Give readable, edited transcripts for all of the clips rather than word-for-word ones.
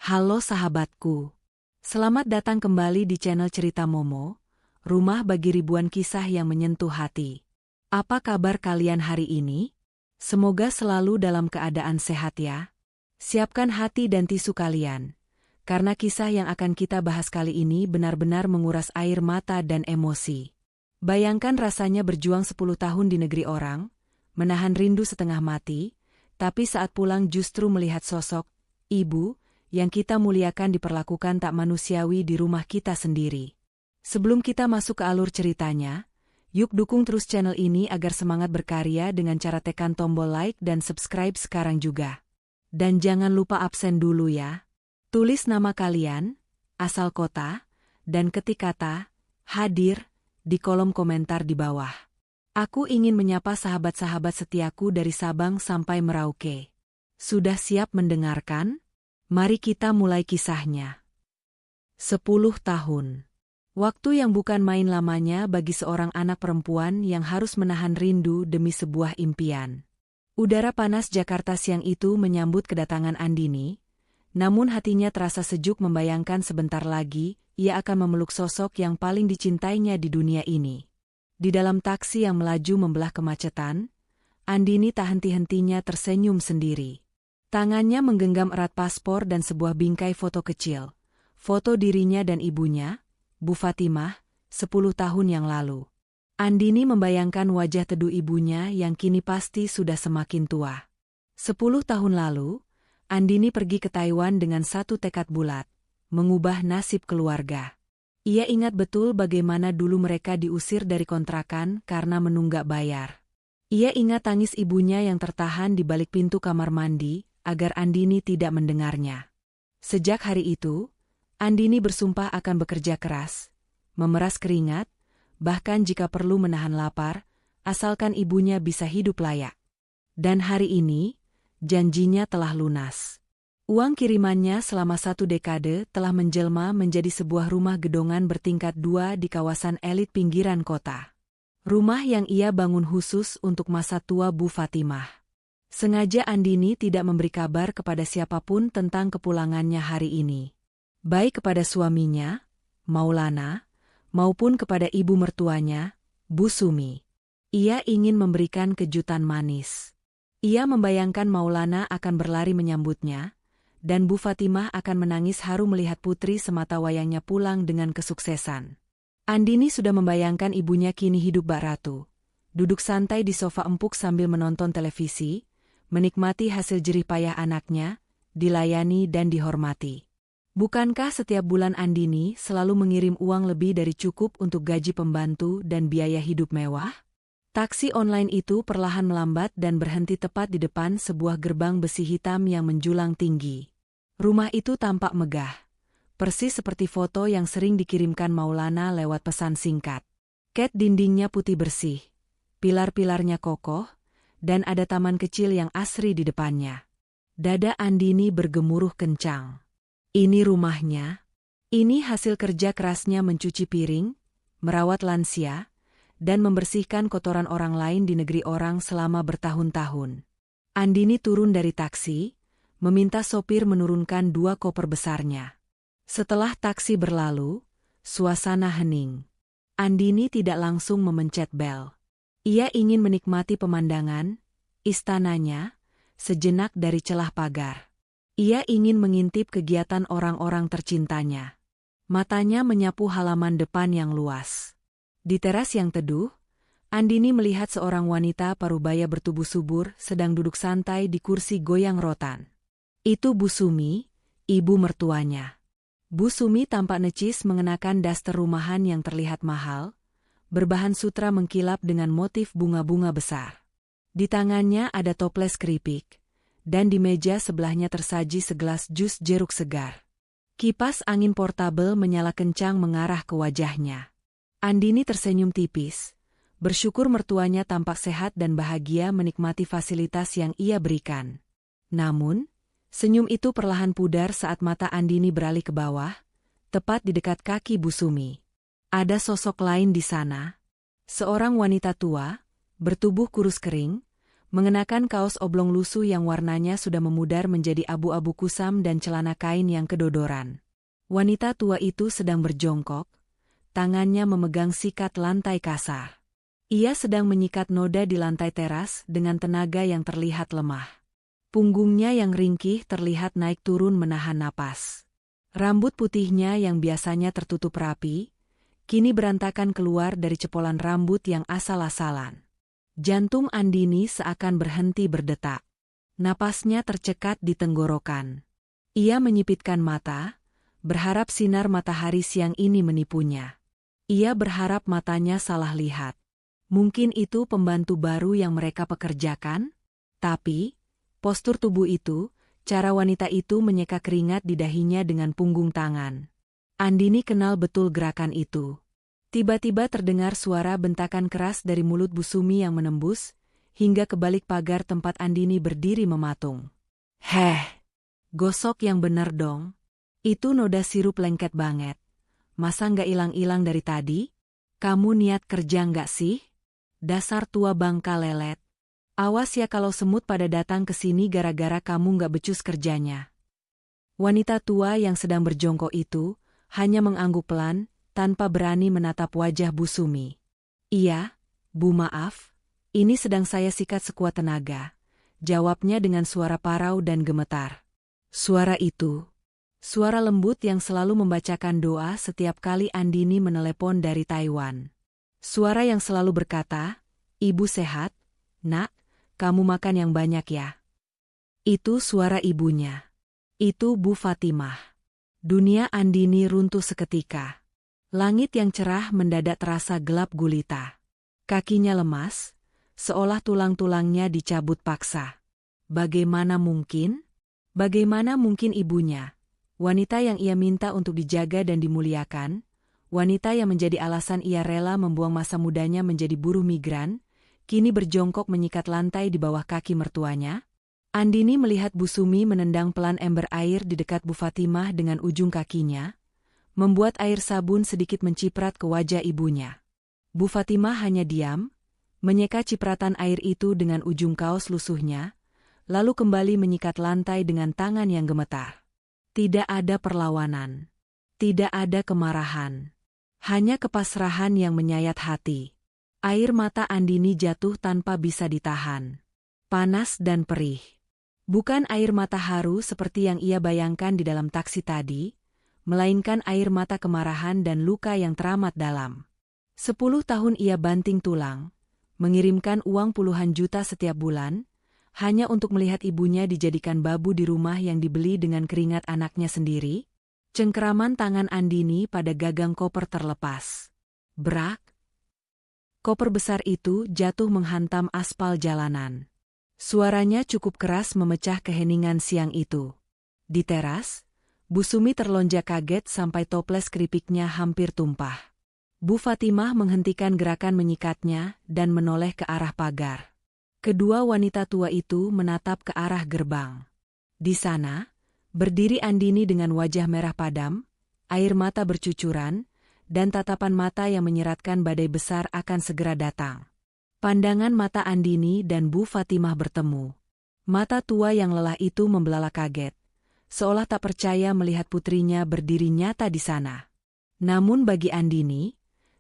Halo sahabatku. Selamat datang kembali di channel Cerita Momo, rumah bagi ribuan kisah yang menyentuh hati. Apa kabar kalian hari ini? Semoga selalu dalam keadaan sehat ya. Siapkan hati dan tisu kalian, karena kisah yang akan kita bahas kali ini benar-benar menguras air mata dan emosi. Bayangkan rasanya berjuang 10 tahun di negeri orang, menahan rindu setengah mati, tapi saat pulang justru melihat sosok ibu yang kita muliakan diperlakukan tak manusiawi di rumah kita sendiri. Sebelum kita masuk ke alur ceritanya, yuk dukung terus channel ini agar semangat berkarya dengan cara tekan tombol like dan subscribe sekarang juga. Dan jangan lupa absen dulu ya. Tulis nama kalian, asal kota, dan ketik kata hadir di kolom komentar di bawah. Aku ingin menyapa sahabat-sahabat setiaku dari Sabang sampai Merauke. Sudah siap mendengarkan? Mari kita mulai kisahnya. 10 tahun. Waktu yang bukan main lamanya bagi seorang anak perempuan yang harus menahan rindu demi sebuah impian. Udara panas Jakarta siang itu menyambut kedatangan Andini, namun hatinya terasa sejuk membayangkan sebentar lagi ia akan memeluk sosok yang paling dicintainya di dunia ini. Di dalam taksi yang melaju membelah kemacetan, Andini tak henti-hentinya tersenyum sendiri. Tangannya menggenggam erat paspor dan sebuah bingkai foto kecil. Foto dirinya dan ibunya, Bu Fatimah, 10 tahun yang lalu. Andini membayangkan wajah teduh ibunya yang kini pasti sudah semakin tua. 10 tahun lalu, Andini pergi ke Taiwan dengan satu tekad bulat, mengubah nasib keluarga. Ia ingat betul bagaimana dulu mereka diusir dari kontrakan karena menunggak bayar. Ia ingat tangis ibunya yang tertahan di balik pintu kamar mandi, agar Andini tidak mendengarnya. Sejak hari itu, Andini bersumpah akan bekerja keras, memeras keringat, bahkan jika perlu menahan lapar, asalkan ibunya bisa hidup layak. Dan hari ini, janjinya telah lunas. Uang kirimannya selama 1 dekade telah menjelma menjadi sebuah rumah gedongan bertingkat 2 di kawasan elit pinggiran kota. Rumah yang ia bangun khusus untuk masa tua Bu Fatimah. Sengaja Andini tidak memberi kabar kepada siapapun tentang kepulangannya hari ini. Baik kepada suaminya, Maulana, maupun kepada ibu mertuanya, Bu Sumi. Ia ingin memberikan kejutan manis. Ia membayangkan Maulana akan berlari menyambutnya, dan Bu Fatimah akan menangis haru melihat putri semata wayangnya pulang dengan kesuksesan. Andini sudah membayangkan ibunya kini hidup bak ratu. Duduk santai di sofa empuk sambil menonton televisi, menikmati hasil jerih payah anaknya, dilayani dan dihormati. Bukankah setiap bulan Andini selalu mengirim uang lebih dari cukup untuk gaji pembantu dan biaya hidup mewah? Taksi online itu perlahan melambat dan berhenti tepat di depan sebuah gerbang besi hitam yang menjulang tinggi. Rumah itu tampak megah, persis seperti foto yang sering dikirimkan Maulana lewat pesan singkat. Cat dindingnya putih bersih, pilar-pilarnya kokoh, dan ada taman kecil yang asri di depannya. Dada Andini bergemuruh kencang. Ini rumahnya. Ini hasil kerja kerasnya mencuci piring, merawat lansia, dan membersihkan kotoran orang lain di negeri orang selama bertahun-tahun. Andini turun dari taksi, meminta sopir menurunkan 2 koper besarnya. Setelah taksi berlalu, suasana hening. Andini tidak langsung memencet bel. Ia ingin menikmati pemandangan, istananya, sejenak dari celah pagar. Ia ingin mengintip kegiatan orang-orang tercintanya. Matanya menyapu halaman depan yang luas. Di teras yang teduh, Andini melihat seorang wanita parubaya bertubuh subur sedang duduk santai di kursi goyang rotan. Itu Bu Sumi, ibu mertuanya. Bu Sumi tampak necis mengenakan daster rumahan yang terlihat mahal, berbahan sutra mengkilap dengan motif bunga-bunga besar. Di tangannya ada toples keripik, dan di meja sebelahnya tersaji segelas jus jeruk segar. Kipas angin portabel menyala kencang mengarah ke wajahnya. Andini tersenyum tipis, bersyukur mertuanya tampak sehat dan bahagia menikmati fasilitas yang ia berikan. Namun, senyum itu perlahan pudar saat mata Andini beralih ke bawah, tepat di dekat kaki Bu Sumi. Ada sosok lain di sana. Seorang wanita tua, bertubuh kurus kering, mengenakan kaos oblong lusuh yang warnanya sudah memudar menjadi abu-abu kusam dan celana kain yang kedodoran. Wanita tua itu sedang berjongkok, tangannya memegang sikat lantai kasar. Ia sedang menyikat noda di lantai teras dengan tenaga yang terlihat lemah. Punggungnya yang ringkih terlihat naik turun menahan napas. Rambut putihnya yang biasanya tertutup rapi, kini berantakan keluar dari cepolan rambut yang asal-asalan. Jantung Andini seakan berhenti berdetak. Napasnya tercekat di tenggorokan. Ia menyipitkan mata, berharap sinar matahari siang ini menipunya. Ia berharap matanya salah lihat. Mungkin itu pembantu baru yang mereka pekerjakan? Tapi, postur tubuh itu, cara wanita itu menyeka keringat di dahinya dengan punggung tangan. Andini kenal betul gerakan itu. Tiba-tiba terdengar suara bentakan keras dari mulut Bu Sumi yang menembus, hingga ke balik pagar tempat Andini berdiri mematung. "Heh, gosok yang bener dong. Itu noda sirup lengket banget. Masa nggak ilang-ilang dari tadi? Kamu niat kerja nggak sih? Dasar tua bangka lelet. Awas ya kalau semut pada datang ke sini gara-gara kamu nggak becus kerjanya." Wanita tua yang sedang berjongkok itu hanya mengangguk pelan, tanpa berani menatap wajah Bu Sumi. "Iya, Bu, maaf, ini sedang saya sikat sekuat tenaga," jawabnya dengan suara parau dan gemetar. Suara itu, suara lembut yang selalu membacakan doa setiap kali Andini menelepon dari Taiwan. Suara yang selalu berkata, "Ibu sehat, Nak, kamu makan yang banyak ya." Itu suara ibunya. Itu Bu Fatimah. Dunia Andini runtuh seketika. Langit yang cerah mendadak terasa gelap gulita. Kakinya lemas, seolah tulang-tulangnya dicabut paksa. Bagaimana mungkin? Bagaimana mungkin ibunya, wanita yang ia minta untuk dijaga dan dimuliakan, wanita yang menjadi alasan ia rela membuang masa mudanya menjadi buruh migran, kini berjongkok menyikat lantai di bawah kaki mertuanya? Andini melihat Bu Sumi menendang pelan ember air di dekat Bu Fatimah dengan ujung kakinya, membuat air sabun sedikit menciprat ke wajah ibunya. Bu Fatimah hanya diam, menyeka cipratan air itu dengan ujung kaos lusuhnya, lalu kembali menyikat lantai dengan tangan yang gemetar. Tidak ada perlawanan. Tidak ada kemarahan. Hanya kepasrahan yang menyayat hati. Air mata Andini jatuh tanpa bisa ditahan. Panas dan perih. Bukan air mata haru seperti yang ia bayangkan di dalam taksi tadi, melainkan air mata kemarahan dan luka yang teramat dalam. 10 tahun ia banting tulang, mengirimkan uang puluhan juta setiap bulan, hanya untuk melihat ibunya dijadikan babu di rumah yang dibeli dengan keringat anaknya sendiri. Cengkeraman tangan Andini pada gagang koper terlepas. Brak! Koper besar itu jatuh menghantam aspal jalanan. Suaranya cukup keras memecah keheningan siang itu. Di teras, Bu Sumi terlonjak kaget sampai toples keripiknya hampir tumpah. Bu Fatimah menghentikan gerakan menyikatnya dan menoleh ke arah pagar. Kedua wanita tua itu menatap ke arah gerbang. Di sana, berdiri Andini dengan wajah merah padam, air mata bercucuran, dan tatapan mata yang menyeratkan badai besar akan segera datang. Pandangan mata Andini dan Bu Fatimah bertemu. Mata tua yang lelah itu membelalak kaget, seolah tak percaya melihat putrinya berdiri nyata di sana. Namun bagi Andini,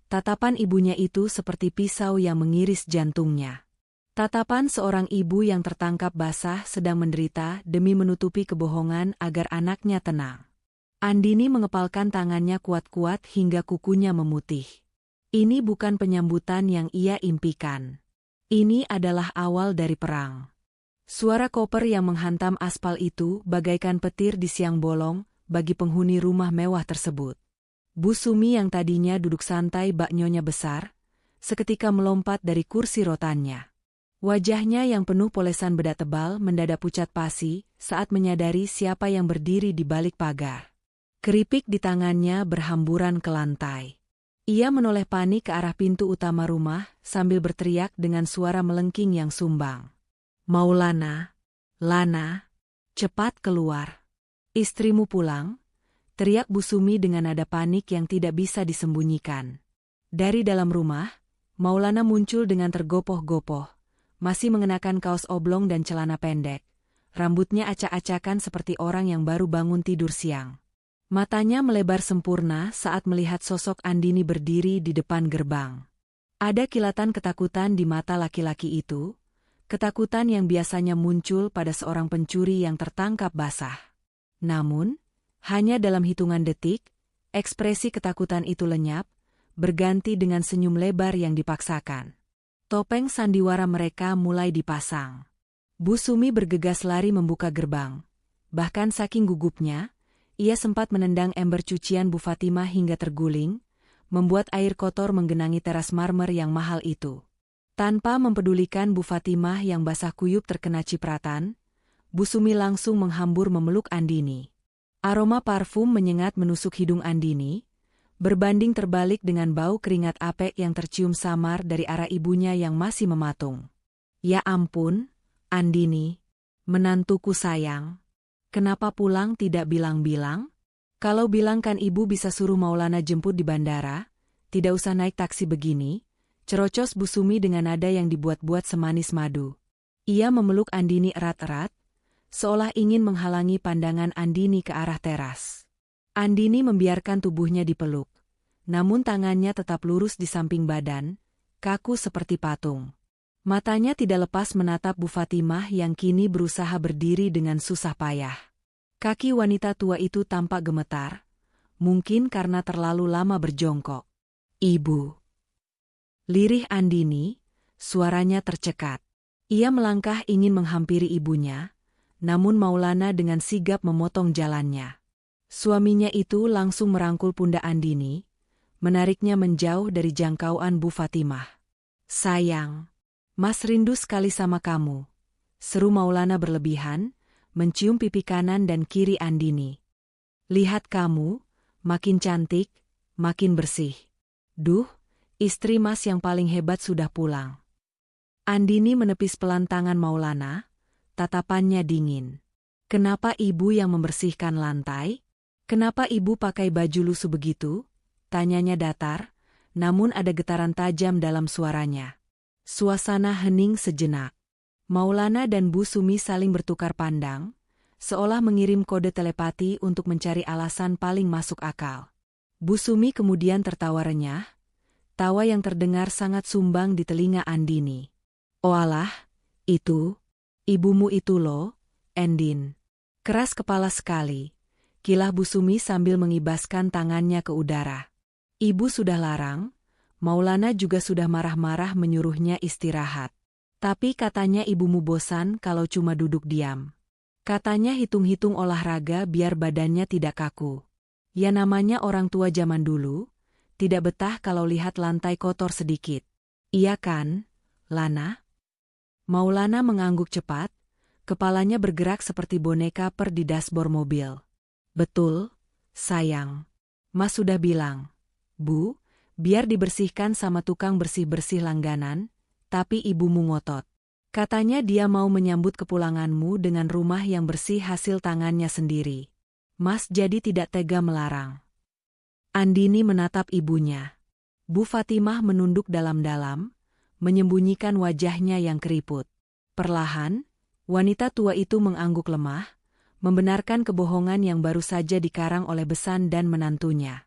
tatapan ibunya itu seperti pisau yang mengiris jantungnya. Tatapan seorang ibu yang tertangkap basah sedang menderita demi menutupi kebohongan agar anaknya tenang. Andini mengepalkan tangannya kuat-kuat hingga kukunya memutih. Ini bukan penyambutan yang ia impikan. Ini adalah awal dari perang. Suara koper yang menghantam aspal itu bagaikan petir di siang bolong bagi penghuni rumah mewah tersebut. Bu Sumi yang tadinya duduk santai bak nyonya besar, seketika melompat dari kursi rotannya. Wajahnya yang penuh polesan bedak tebal mendadak pucat pasi saat menyadari siapa yang berdiri di balik pagar. Keripik di tangannya berhamburan ke lantai. Ia menoleh panik ke arah pintu utama rumah sambil berteriak dengan suara melengking yang sumbang. "Maulana, Lana, cepat keluar. Istrimu pulang," teriak Bu Sumi dengan nada panik yang tidak bisa disembunyikan. Dari dalam rumah, Maulana muncul dengan tergopoh-gopoh, masih mengenakan kaos oblong dan celana pendek. Rambutnya acak-acakan seperti orang yang baru bangun tidur siang. Matanya melebar sempurna saat melihat sosok Andini berdiri di depan gerbang. Ada kilatan ketakutan di mata laki-laki itu, ketakutan yang biasanya muncul pada seorang pencuri yang tertangkap basah. Namun, hanya dalam hitungan detik, ekspresi ketakutan itu lenyap, berganti dengan senyum lebar yang dipaksakan. Topeng sandiwara mereka mulai dipasang. Bu Sumi bergegas lari membuka gerbang. Bahkan saking gugupnya, ia sempat menendang ember cucian Bu Fatimah hingga terguling, membuat air kotor menggenangi teras marmer yang mahal itu. Tanpa mempedulikan Bu Fatimah yang basah kuyup terkena cipratan, Bu Sumi langsung menghambur memeluk Andini. Aroma parfum menyengat menusuk hidung Andini, berbanding terbalik dengan bau keringat apek yang tercium samar dari arah ibunya yang masih mematung. Ya ampun, Andini, menantuku sayang. Kenapa pulang tidak bilang-bilang? Kalau bilang kan ibu bisa suruh Maulana jemput di bandara, tidak usah naik taksi begini, cerocos Bu Sumi dengan nada yang dibuat-buat semanis madu. Ia memeluk Andini erat-erat, seolah ingin menghalangi pandangan Andini ke arah teras. Andini membiarkan tubuhnya dipeluk, namun tangannya tetap lurus di samping badan, kaku seperti patung. Matanya tidak lepas menatap Bu Fatimah yang kini berusaha berdiri dengan susah payah. Kaki wanita tua itu tampak gemetar, mungkin karena terlalu lama berjongkok. Ibu. Lirih Andini, suaranya tercekat. Ia melangkah ingin menghampiri ibunya, namun Maulana dengan sigap memotong jalannya. Suaminya itu langsung merangkul pundak Andini, menariknya menjauh dari jangkauan Bu Fatimah. Sayang. Mas rindu sekali sama kamu, seru Maulana berlebihan, mencium pipi kanan dan kiri Andini. Lihat kamu, makin cantik, makin bersih. Duh, istri Mas yang paling hebat sudah pulang. Andini menepis pelan tangan Maulana, tatapannya dingin. Kenapa ibu yang membersihkan lantai? Kenapa ibu pakai baju lusuh begitu? Tanyanya datar, namun ada getaran tajam dalam suaranya. Suasana hening sejenak. Maulana dan Bu Sumi saling bertukar pandang, seolah mengirim kode telepati untuk mencari alasan paling masuk akal. Bu Sumi kemudian tertawa renyah, tawa yang terdengar sangat sumbang di telinga Andini. Oalah, itu, ibumu itu loh, Endin. Keras kepala sekali, kilah Bu Sumi sambil mengibaskan tangannya ke udara. Ibu sudah larang, Maulana juga sudah marah-marah menyuruhnya istirahat. Tapi katanya ibumu bosan kalau cuma duduk diam. Katanya hitung-hitung olahraga biar badannya tidak kaku. Ya namanya orang tua zaman dulu, tidak betah kalau lihat lantai kotor sedikit. Iya kan, Lana? Maulana mengangguk cepat, kepalanya bergerak seperti boneka per di dashboard mobil. Betul, sayang. Mas sudah bilang, Bu, biar dibersihkan sama tukang bersih-bersih langganan, tapi ibumu ngotot. Katanya dia mau menyambut kepulanganmu dengan rumah yang bersih hasil tangannya sendiri. Mas jadi tidak tega melarang. Andini menatap ibunya. Bu Fatimah menunduk dalam-dalam, menyembunyikan wajahnya yang keriput. Perlahan, wanita tua itu mengangguk lemah, membenarkan kebohongan yang baru saja dikarang oleh besan dan menantunya.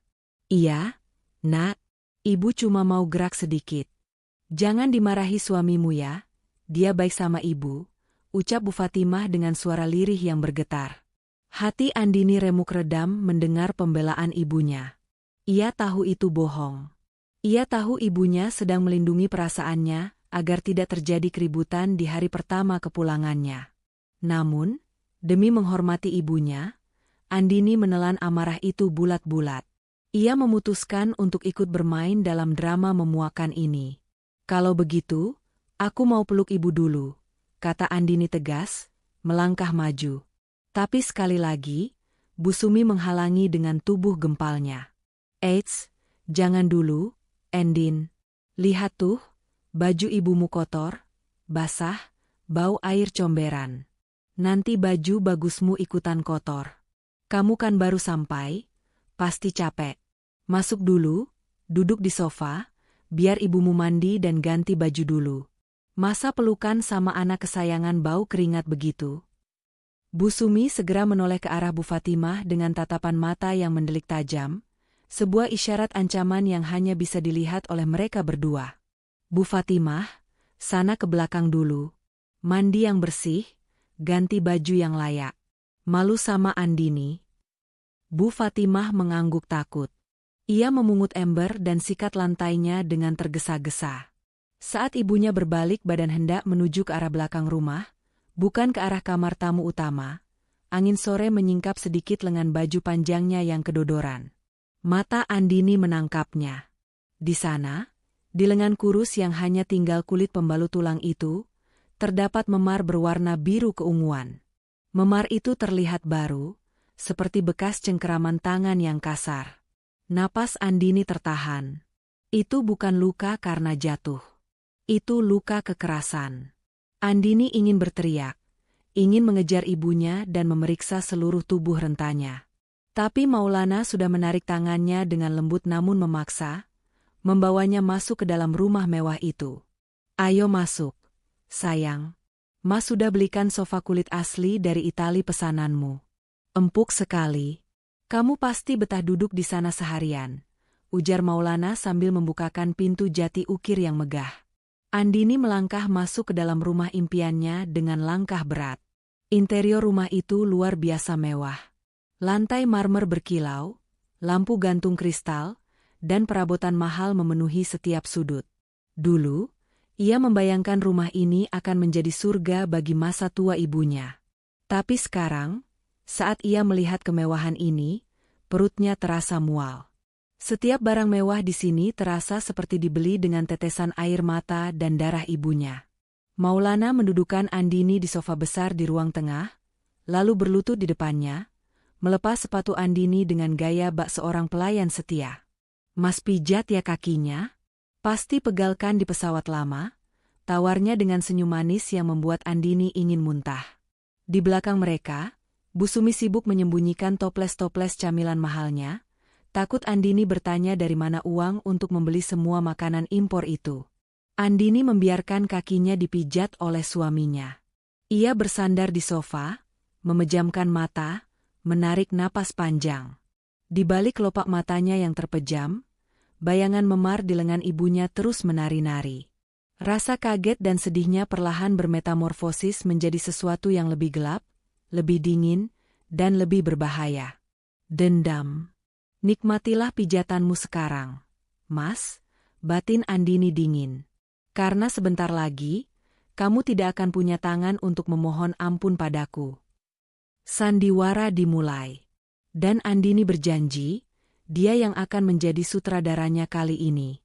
Iya, Nak. Ibu cuma mau gerak sedikit. Jangan dimarahi suamimu ya, dia baik sama ibu, ucap Bu Fatimah dengan suara lirih yang bergetar. Hati Andini remuk redam mendengar pembelaan ibunya. Ia tahu itu bohong. Ia tahu ibunya sedang melindungi perasaannya agar tidak terjadi keributan di hari pertama kepulangannya. Namun, demi menghormati ibunya, Andini menelan amarah itu bulat-bulat. Ia memutuskan untuk ikut bermain dalam drama memuakan ini. Kalau begitu, aku mau peluk ibu dulu, kata Andini tegas, melangkah maju. Tapi sekali lagi, Bu Sumi menghalangi dengan tubuh gempalnya. Eits, jangan dulu, Endin. Lihat tuh, baju ibumu kotor, basah, bau air comberan. Nanti baju bagusmu ikutan kotor. Kamu kan baru sampai, pasti capek. Masuk dulu, duduk di sofa, biar ibumu mandi dan ganti baju dulu. Masa pelukan sama anak kesayangan bau keringat begitu? Bu Sumi segera menoleh ke arah Bu Fatimah dengan tatapan mata yang mendelik tajam, sebuah isyarat ancaman yang hanya bisa dilihat oleh mereka berdua. Bu Fatimah, sana ke belakang dulu. Mandi yang bersih, ganti baju yang layak. Malu sama Andini? Bu Fatimah mengangguk takut. Ia memungut ember dan sikat lantainya dengan tergesa-gesa. Saat ibunya berbalik badan hendak menuju ke arah belakang rumah, bukan ke arah kamar tamu utama, angin sore menyingkap sedikit lengan baju panjangnya yang kedodoran. Mata Andini menangkapnya. Di sana, di lengan kurus yang hanya tinggal kulit pembalut tulang itu, terdapat memar berwarna biru keunguan. Memar itu terlihat baru, seperti bekas cengkeraman tangan yang kasar. Napas Andini tertahan. Itu bukan luka karena jatuh. Itu luka kekerasan. Andini ingin berteriak, ingin mengejar ibunya dan memeriksa seluruh tubuh rentanya. Tapi Maulana sudah menarik tangannya dengan lembut namun memaksa, membawanya masuk ke dalam rumah mewah itu. Ayo masuk, sayang. Mas sudah belikan sofa kulit asli dari Itali pesananmu. Empuk sekali. Kamu pasti betah duduk di sana seharian, ujar Maulana sambil membukakan pintu jati ukir yang megah. Andini melangkah masuk ke dalam rumah impiannya dengan langkah berat. Interior rumah itu luar biasa mewah. Lantai marmer berkilau, lampu gantung kristal, dan perabotan mahal memenuhi setiap sudut. Dulu, ia membayangkan rumah ini akan menjadi surga bagi masa tua ibunya. Tapi sekarang, saat ia melihat kemewahan ini, perutnya terasa mual. Setiap barang mewah di sini terasa seperti dibeli dengan tetesan air mata dan darah ibunya. Maulana mendudukkan Andini di sofa besar di ruang tengah, lalu berlutut di depannya, melepas sepatu Andini dengan gaya bak seorang pelayan setia. Mas pijat ya kakinya? Pasti pegalkan di pesawat lama, tawarnya dengan senyum manis yang membuat Andini ingin muntah. Di belakang mereka, Bu Sumi sibuk menyembunyikan toples-toples camilan mahalnya, takut Andini bertanya dari mana uang untuk membeli semua makanan impor itu. Andini membiarkan kakinya dipijat oleh suaminya. Ia bersandar di sofa, memejamkan mata, menarik napas panjang. Di balik kelopak matanya yang terpejam, bayangan memar di lengan ibunya terus menari-nari. Rasa kaget dan sedihnya perlahan bermetamorfosis menjadi sesuatu yang lebih gelap, lebih dingin, dan lebih berbahaya. Dendam. Nikmatilah pijatanmu sekarang, Mas, batin Andini dingin. Karena sebentar lagi, kamu tidak akan punya tangan untuk memohon ampun padaku. Sandiwara dimulai. Dan Andini berjanji, dia yang akan menjadi sutradaranya kali ini.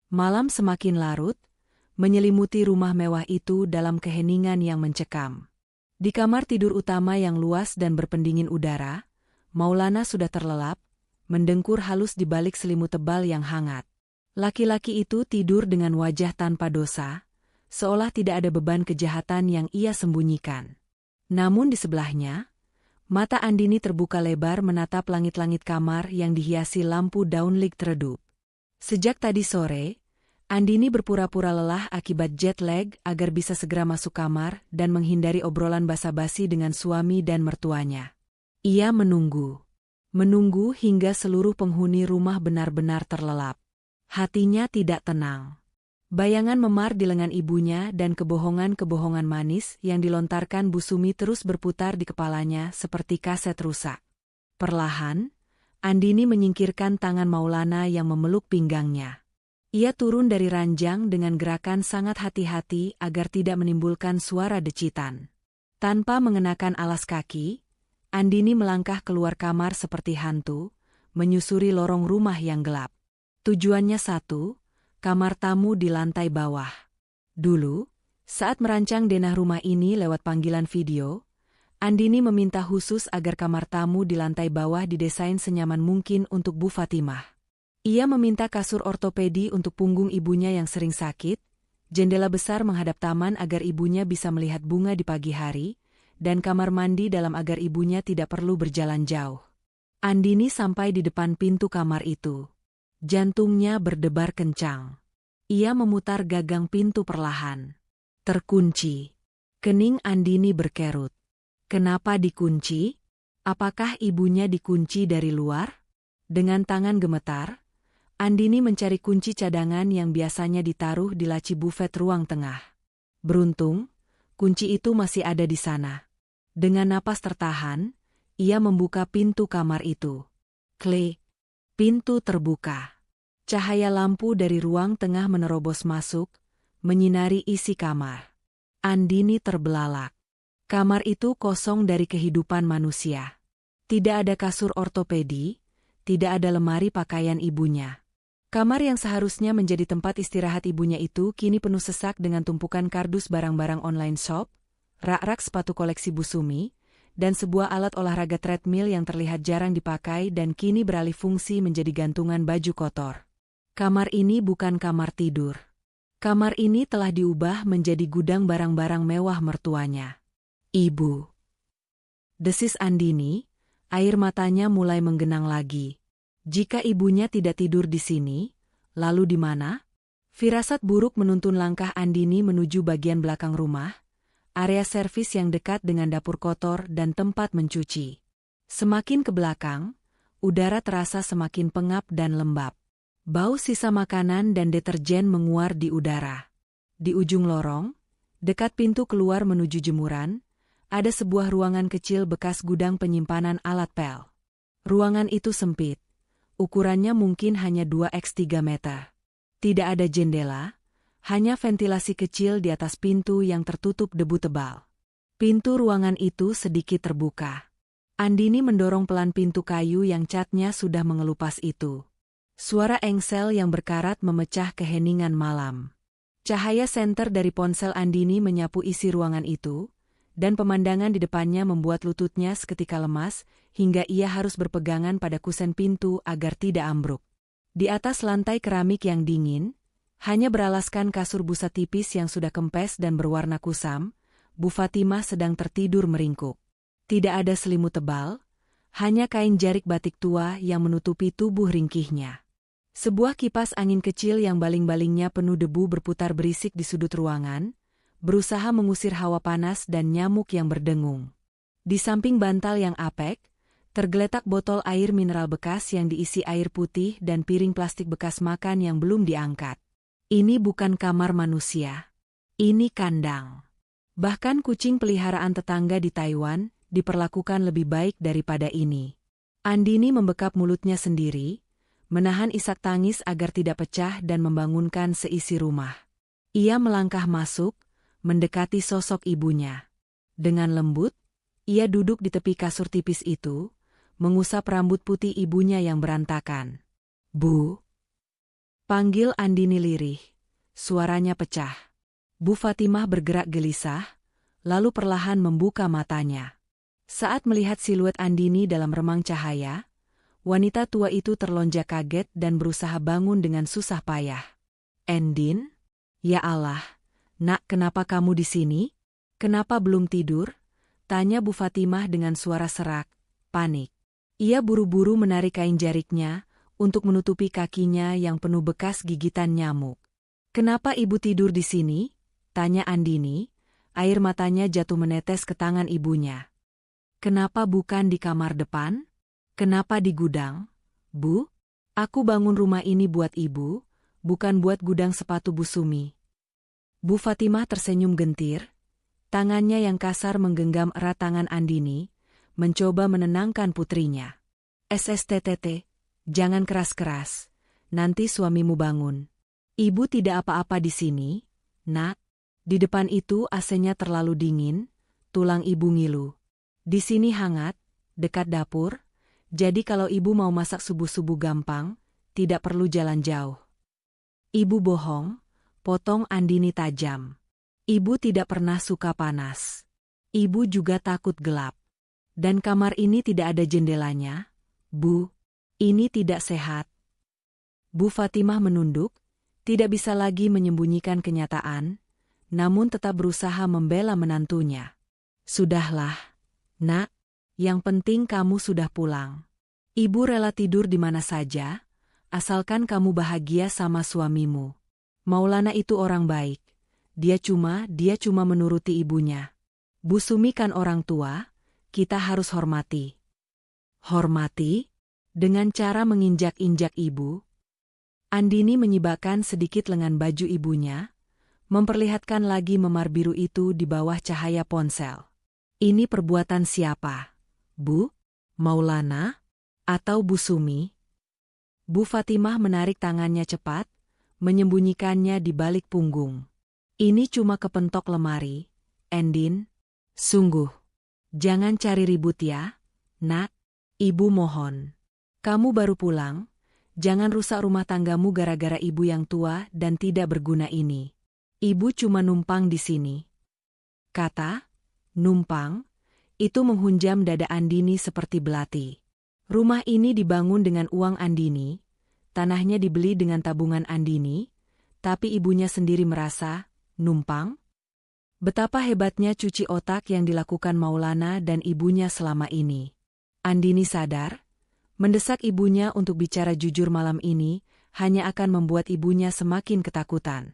Malam semakin larut, menyelimuti rumah mewah itu dalam keheningan yang mencekam. Di kamar tidur utama yang luas dan berpendingin udara, Maulana sudah terlelap, mendengkur halus di balik selimut tebal yang hangat. Laki-laki itu tidur dengan wajah tanpa dosa, seolah tidak ada beban kejahatan yang ia sembunyikan. Namun di sebelahnya, mata Andini terbuka lebar menatap langit-langit kamar yang dihiasi lampu downlight teredup. Sejak tadi sore, Andini berpura-pura lelah akibat jet lag agar bisa segera masuk kamar dan menghindari obrolan basa-basi dengan suami dan mertuanya. Ia menunggu. Menunggu hingga seluruh penghuni rumah benar-benar terlelap. Hatinya tidak tenang. Bayangan memar di lengan ibunya dan kebohongan-kebohongan manis yang dilontarkan Bu Sumi terus berputar di kepalanya seperti kaset rusak. Perlahan, Andini menyingkirkan tangan Maulana yang memeluk pinggangnya. Ia turun dari ranjang dengan gerakan sangat hati-hati agar tidak menimbulkan suara decitan. Tanpa mengenakan alas kaki, Andini melangkah keluar kamar seperti hantu, menyusuri lorong rumah yang gelap. Tujuannya satu, kamar tamu di lantai bawah. Dulu, saat merancang denah rumah ini lewat panggilan video, Andini meminta khusus agar kamar tamu di lantai bawah didesain senyaman mungkin untuk Bu Fatimah. Ia meminta kasur ortopedi untuk punggung ibunya yang sering sakit, jendela besar menghadap taman agar ibunya bisa melihat bunga di pagi hari, dan kamar mandi dalam agar ibunya tidak perlu berjalan jauh. Andini sampai di depan pintu kamar itu. Jantungnya berdebar kencang. Ia memutar gagang pintu perlahan. Terkunci. Kening Andini berkerut. Kenapa dikunci? Apakah ibunya dikunci dari luar? Dengan tangan gemetar, Andini mencari kunci cadangan yang biasanya ditaruh di laci bufet ruang tengah. Beruntung, kunci itu masih ada di sana. Dengan napas tertahan, ia membuka pintu kamar itu. Klik. Pintu terbuka. Cahaya lampu dari ruang tengah menerobos masuk, menyinari isi kamar. Andini terbelalak. Kamar itu kosong dari kehidupan manusia. Tidak ada kasur ortopedi, tidak ada lemari pakaian ibunya. Kamar yang seharusnya menjadi tempat istirahat ibunya itu kini penuh sesak dengan tumpukan kardus barang-barang online shop, rak-rak sepatu koleksi Busumi, dan sebuah alat olahraga treadmill yang terlihat jarang dipakai dan kini beralih fungsi menjadi gantungan baju kotor. Kamar ini bukan kamar tidur. Kamar ini telah diubah menjadi gudang barang-barang mewah mertuanya. Ibu. Desis Andini, air matanya mulai menggenang lagi. Jika ibunya tidak tidur di sini, lalu di mana? Firasat buruk menuntun langkah Andini menuju bagian belakang rumah, area servis yang dekat dengan dapur kotor dan tempat mencuci. Semakin ke belakang, udara terasa semakin pengap dan lembab. Bau sisa makanan dan deterjen menguar di udara. Di ujung lorong, dekat pintu keluar menuju jemuran, ada sebuah ruangan kecil bekas gudang penyimpanan alat pel. Ruangan itu sempit. Ukurannya mungkin hanya 2x3 meter. Tidak ada jendela, hanya ventilasi kecil di atas pintu yang tertutup debu tebal. Pintu ruangan itu sedikit terbuka. Andini mendorong pelan pintu kayu yang catnya sudah mengelupas itu. Suara engsel yang berkarat memecah keheningan malam. Cahaya senter dari ponsel Andini menyapu isi ruangan itu, dan pemandangan di depannya membuat lututnya seketika lemas, hingga ia harus berpegangan pada kusen pintu agar tidak ambruk. Di atas lantai keramik yang dingin, hanya beralaskan kasur busa tipis yang sudah kempes dan berwarna kusam, Bu Fatimah sedang tertidur meringkuk. Tidak ada selimut tebal, hanya kain jarik batik tua yang menutupi tubuh ringkihnya. Sebuah kipas angin kecil yang baling-balingnya penuh debu berputar berisik di sudut ruangan, berusaha mengusir hawa panas dan nyamuk yang berdengung. Di samping bantal yang apek, tergeletak botol air mineral bekas yang diisi air putih dan piring plastik bekas makan yang belum diangkat. Ini bukan kamar manusia. Ini kandang. Bahkan kucing peliharaan tetangga di Taiwan diperlakukan lebih baik daripada ini. Andini membekap mulutnya sendiri, menahan isak tangis agar tidak pecah dan membangunkan seisi rumah. Ia melangkah masuk, mendekati sosok ibunya. Dengan lembut, ia duduk di tepi kasur tipis itu, mengusap rambut putih ibunya yang berantakan. "Bu?" panggil Andini lirih. Suaranya pecah. Bu Fatimah bergerak gelisah, lalu perlahan membuka matanya. Saat melihat siluet Andini dalam remang cahaya, wanita tua itu terlonjak kaget dan berusaha bangun dengan susah payah. "Endin? Ya Allah, Nak, kenapa kamu di sini? Kenapa belum tidur?" tanya Bu Fatimah dengan suara serak, panik. Ia buru-buru menarik kain jariknya untuk menutupi kakinya yang penuh bekas gigitan nyamuk. "Kenapa ibu tidur di sini?" tanya Andini, air matanya jatuh menetes ke tangan ibunya. "Kenapa bukan di kamar depan? Kenapa di gudang? Bu? Aku bangun rumah ini buat ibu, bukan buat gudang sepatu Busumi." Bu Fatimah tersenyum gentir, tangannya yang kasar menggenggam erat tangan Andini, mencoba menenangkan putrinya. "SSTTT, jangan keras-keras, nanti suamimu bangun. Ibu tidak apa-apa di sini, Nak. Di depan itu AC-nya terlalu dingin, tulang ibu ngilu. Di sini hangat, dekat dapur. Jadi kalau ibu mau masak subuh-subuh gampang, tidak perlu jalan jauh." "Ibu bohong," potong Andini tajam. "Ibu tidak pernah suka panas. Ibu juga takut gelap. Dan kamar ini tidak ada jendelanya, Bu. Ini tidak sehat." Bu Fatimah menunduk, tidak bisa lagi menyembunyikan kenyataan, namun tetap berusaha membela menantunya. "Sudahlah, Nak. Yang penting kamu sudah pulang. Ibu rela tidur di mana saja, asalkan kamu bahagia sama suamimu. Maulana itu orang baik. Dia cuma menuruti ibunya. Bu Sumi kan orang tua, kita harus hormati. Hormati? Dengan cara menginjak-injak ibu? Andini menyibakkan sedikit lengan baju ibunya, memperlihatkan lagi memar biru itu di bawah cahaya ponsel. Ini perbuatan siapa? Bu? Maulana? Atau Bu Sumi? Bu Fatimah menarik tangannya cepat, menyembunyikannya di balik punggung. Ini cuma kepentok lemari, Endin. Sungguh. Jangan cari ribut ya, Nak. Ibu mohon. Kamu baru pulang, jangan rusak rumah tanggamu gara-gara ibu yang tua dan tidak berguna ini. Ibu cuma numpang di sini. Kata, numpang, itu menghunjam dada Andini seperti belati. Rumah ini dibangun dengan uang Andini, tanahnya dibeli dengan tabungan Andini, tapi ibunya sendiri merasa, numpang? Betapa hebatnya cuci otak yang dilakukan Maulana dan ibunya selama ini. Andini sadar, mendesak ibunya untuk bicara jujur malam ini hanya akan membuat ibunya semakin ketakutan.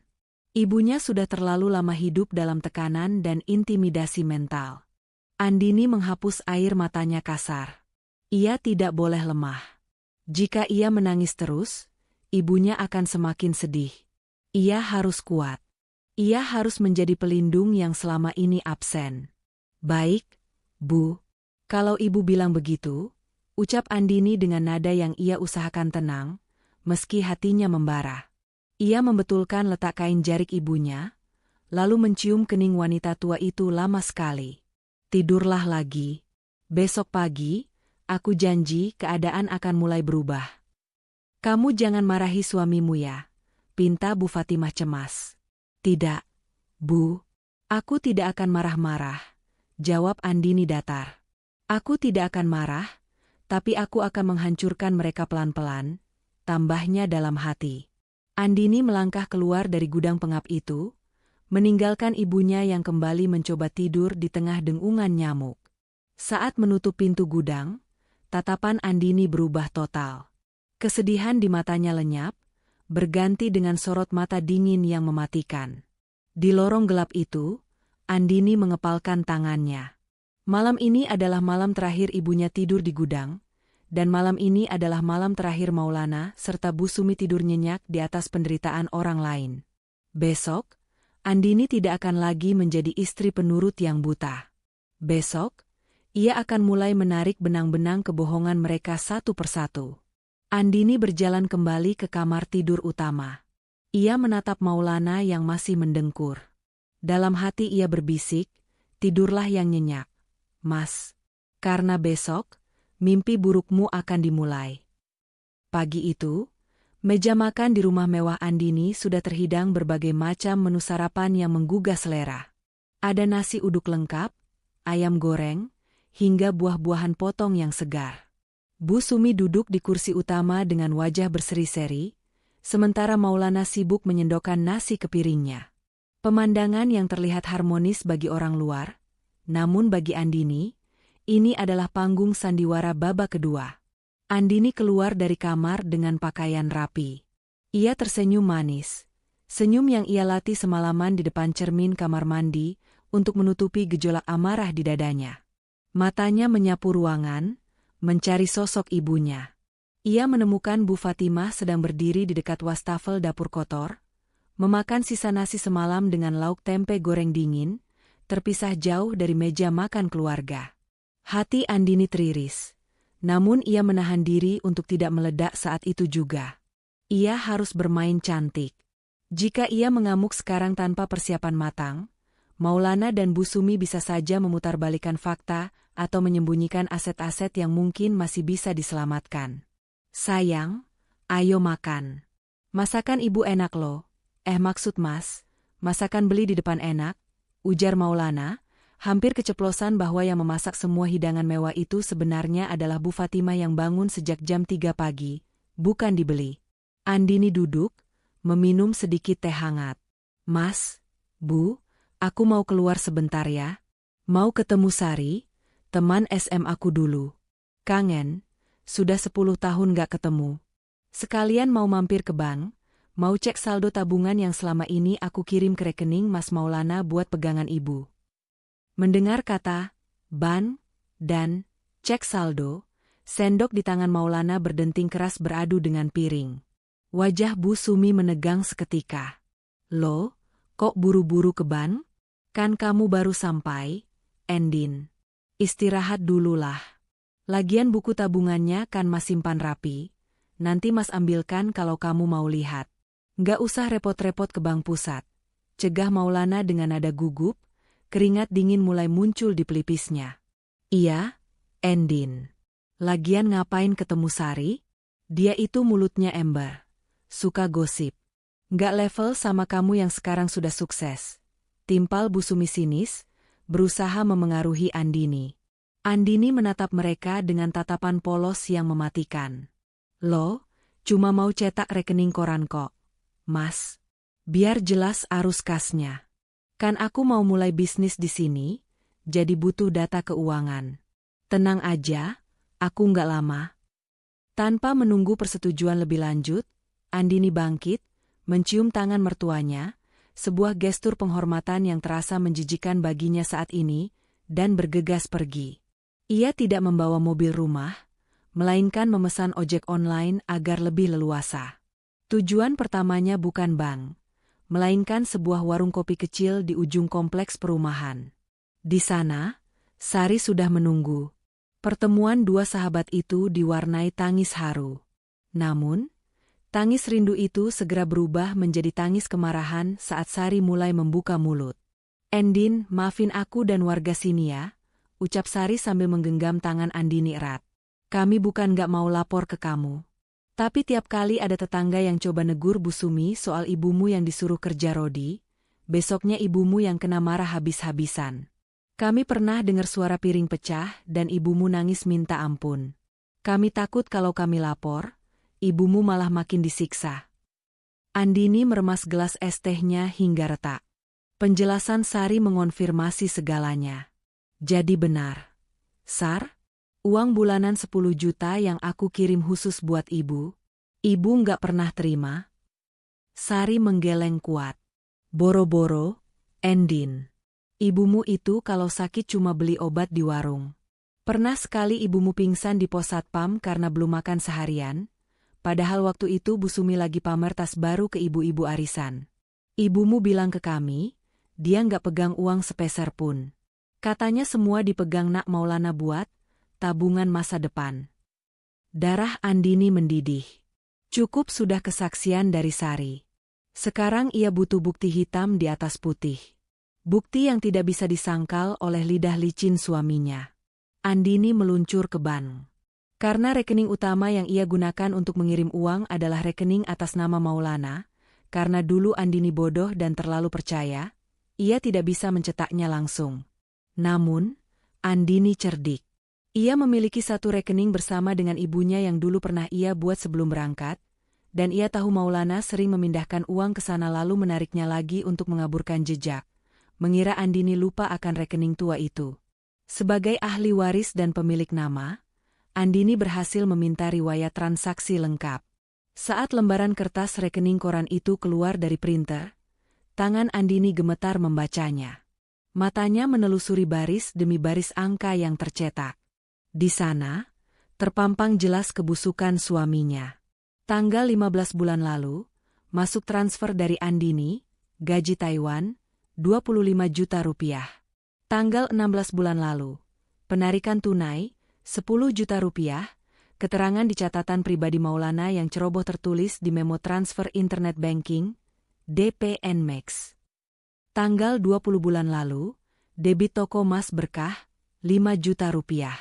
Ibunya sudah terlalu lama hidup dalam tekanan dan intimidasi mental. Andini menghapus air matanya kasar. Ia tidak boleh lemah. Jika ia menangis terus, ibunya akan semakin sedih. Ia harus kuat. Ia harus menjadi pelindung yang selama ini absen. Baik, Bu. Kalau ibu bilang begitu, ucap Andini dengan nada yang ia usahakan tenang, meski hatinya membara. Ia membetulkan letak kain jarik ibunya, lalu mencium kening wanita tua itu lama sekali. Tidurlah lagi. Besok pagi, aku janji keadaan akan mulai berubah. Kamu jangan marahi suamimu ya, pinta Bu Fatimah cemas. Tidak, Bu. Aku tidak akan marah-marah, jawab Andini datar. Aku tidak akan marah, tapi aku akan menghancurkan mereka pelan-pelan, tambahnya dalam hati. Andini melangkah keluar dari gudang pengap itu, meninggalkan ibunya yang kembali mencoba tidur di tengah dengungan nyamuk. Saat menutup pintu gudang, tatapan Andini berubah total. Kesedihan di matanya lenyap, berganti dengan sorot mata dingin yang mematikan. Di lorong gelap itu, Andini mengepalkan tangannya. Malam ini adalah malam terakhir ibunya tidur di gudang, dan malam ini adalah malam terakhir Maulana serta Bu Sumi tidur nyenyak di atas penderitaan orang lain. Besok, Andini tidak akan lagi menjadi istri penurut yang buta. Besok, ia akan mulai menarik benang-benang kebohongan mereka satu persatu. Andini berjalan kembali ke kamar tidur utama. Ia menatap Maulana yang masih mendengkur. Dalam hati ia berbisik, tidurlah yang nyenyak, Mas. Karena besok, mimpi burukmu akan dimulai. Pagi itu, meja makan di rumah mewah Andini sudah terhidang berbagai macam menu sarapan yang menggugah selera. Ada nasi uduk lengkap, ayam goreng, hingga buah-buahan potong yang segar. Bu Sumi duduk di kursi utama dengan wajah berseri-seri, sementara Maulana sibuk menyendokkan nasi ke piringnya. Pemandangan yang terlihat harmonis bagi orang luar, namun bagi Andini, ini adalah panggung sandiwara babak kedua. Andini keluar dari kamar dengan pakaian rapi. Ia tersenyum manis, senyum yang ia latih semalaman di depan cermin kamar mandi untuk menutupi gejolak amarah di dadanya. Matanya menyapu ruangan, mencari sosok ibunya. Ia menemukan Bu Fatimah sedang berdiri di dekat wastafel dapur kotor, memakan sisa nasi semalam dengan lauk tempe goreng dingin, terpisah jauh dari meja makan keluarga. Hati Andini teriris, namun ia menahan diri untuk tidak meledak saat itu juga. Ia harus bermain cantik. Jika ia mengamuk sekarang tanpa persiapan matang, Maulana dan Bu Sumi bisa saja memutarbalikkan fakta atau menyembunyikan aset-aset yang mungkin masih bisa diselamatkan. Sayang, ayo makan. Masakan ibu enak loh. Maksud Mas, masakan beli di depan enak, ujar Maulana, hampir keceplosan bahwa yang memasak semua hidangan mewah itu sebenarnya adalah Bu Fatimah yang bangun sejak jam 3 pagi, bukan dibeli. Andini duduk, meminum sedikit teh hangat. Mas, Bu, aku mau keluar sebentar ya. Mau ketemu Sari, teman SM aku dulu. Kangen, sudah 10 tahun gak ketemu. Sekalian mau mampir ke bank, Mau cek saldo tabungan yang selama ini aku kirim ke rekening Mas Maulana buat pegangan ibu. Mendengar kata ban dan cek saldo, sendok di tangan Maulana berdenting keras beradu dengan piring. Wajah Bu Sumi menegang seketika. Loh, kok buru-buru ke ban? Kan kamu baru sampai, Endin. Istirahat dululah. Lagian buku tabungannya kan Mas simpan rapi. Nanti Mas ambilkan kalau kamu mau lihat. Nggak usah repot-repot ke bank pusat. Cegah Maulana dengan nada gugup, keringat dingin mulai muncul di pelipisnya. Iya, Endin. Lagian ngapain ketemu Sari? Dia itu mulutnya ember. Suka gosip. Nggak level sama kamu yang sekarang sudah sukses. Timpal Bu Sumi sinis, berusaha memengaruhi Andini. Andini menatap mereka dengan tatapan polos yang mematikan. Loh, cuma mau cetak rekening koran kok. Mas, biar jelas arus kasnya. Kan aku mau mulai bisnis di sini, jadi butuh data keuangan. Tenang aja, aku nggak lama. Tanpa menunggu persetujuan lebih lanjut, Andini bangkit, mencium tangan mertuanya, sebuah gestur penghormatan yang terasa menjijikan baginya saat ini, dan bergegas pergi. Ia tidak membawa mobil rumah, melainkan memesan ojek online agar lebih leluasa. Tujuan pertamanya bukan bank, melainkan sebuah warung kopi kecil di ujung kompleks perumahan. Di sana, Sari sudah menunggu. Pertemuan dua sahabat itu diwarnai tangis haru. Namun, tangis rindu itu segera berubah menjadi tangis kemarahan saat Sari mulai membuka mulut. Endin, maafin aku dan warga sini ya, ucap Sari sambil menggenggam tangan Andini erat. Kami bukan gak mau lapor ke kamu. Tapi tiap kali ada tetangga yang coba negur Bu Sumi soal ibumu yang disuruh kerja rodi, besoknya ibumu yang kena marah habis-habisan. Kami pernah dengar suara piring pecah dan ibumu nangis minta ampun. Kami takut kalau kami lapor, ibumu malah makin disiksa. Andini meremas gelas es tehnya hingga retak. Penjelasan Sari mengonfirmasi segalanya. Jadi benar. Sar? Uang bulanan 10 juta yang aku kirim khusus buat ibu nggak pernah terima? Sari menggeleng kuat. Boro-boro, Endin. Ibumu itu kalau sakit cuma beli obat di warung. Pernah sekali ibumu pingsan di pos satpam karena belum makan seharian, padahal waktu itu Bu Sumi lagi pamer tas baru ke ibu-ibu arisan. Ibumu bilang ke kami, dia nggak pegang uang sepeser pun. Katanya semua dipegang Nak Maulana buat tabungan masa depan. Darah Andini mendidih. Cukup sudah kesaksian dari Sari. Sekarang ia butuh bukti hitam di atas putih. Bukti yang tidak bisa disangkal oleh lidah licin suaminya. Andini meluncur ke bank. Karena rekening utama yang ia gunakan untuk mengirim uang adalah rekening atas nama Maulana, karena dulu Andini bodoh dan terlalu percaya, ia tidak bisa mencetaknya langsung. Namun, Andini cerdik. Ia memiliki satu rekening bersama dengan ibunya yang dulu pernah ia buat sebelum berangkat, dan ia tahu Maulana sering memindahkan uang ke sana lalu menariknya lagi untuk mengaburkan jejak, mengira Andini lupa akan rekening tua itu. Sebagai ahli waris dan pemilik nama, Andini berhasil meminta riwayat transaksi lengkap. Saat lembaran kertas rekening koran itu keluar dari printer, tangan Andini gemetar membacanya. Matanya menelusuri baris demi baris angka yang tercetak. Di sana, terpampang jelas kebusukan suaminya. Tanggal 15 bulan lalu, masuk transfer dari Andini, gaji Taiwan, 25 juta rupiah. Tanggal 16 bulan lalu, penarikan tunai, 10 juta rupiah, keterangan di catatan pribadi Maulana yang ceroboh tertulis di memo transfer internet banking, DPN Max. Tanggal 20 bulan lalu, debit toko Mas Berkah, 5 juta rupiah.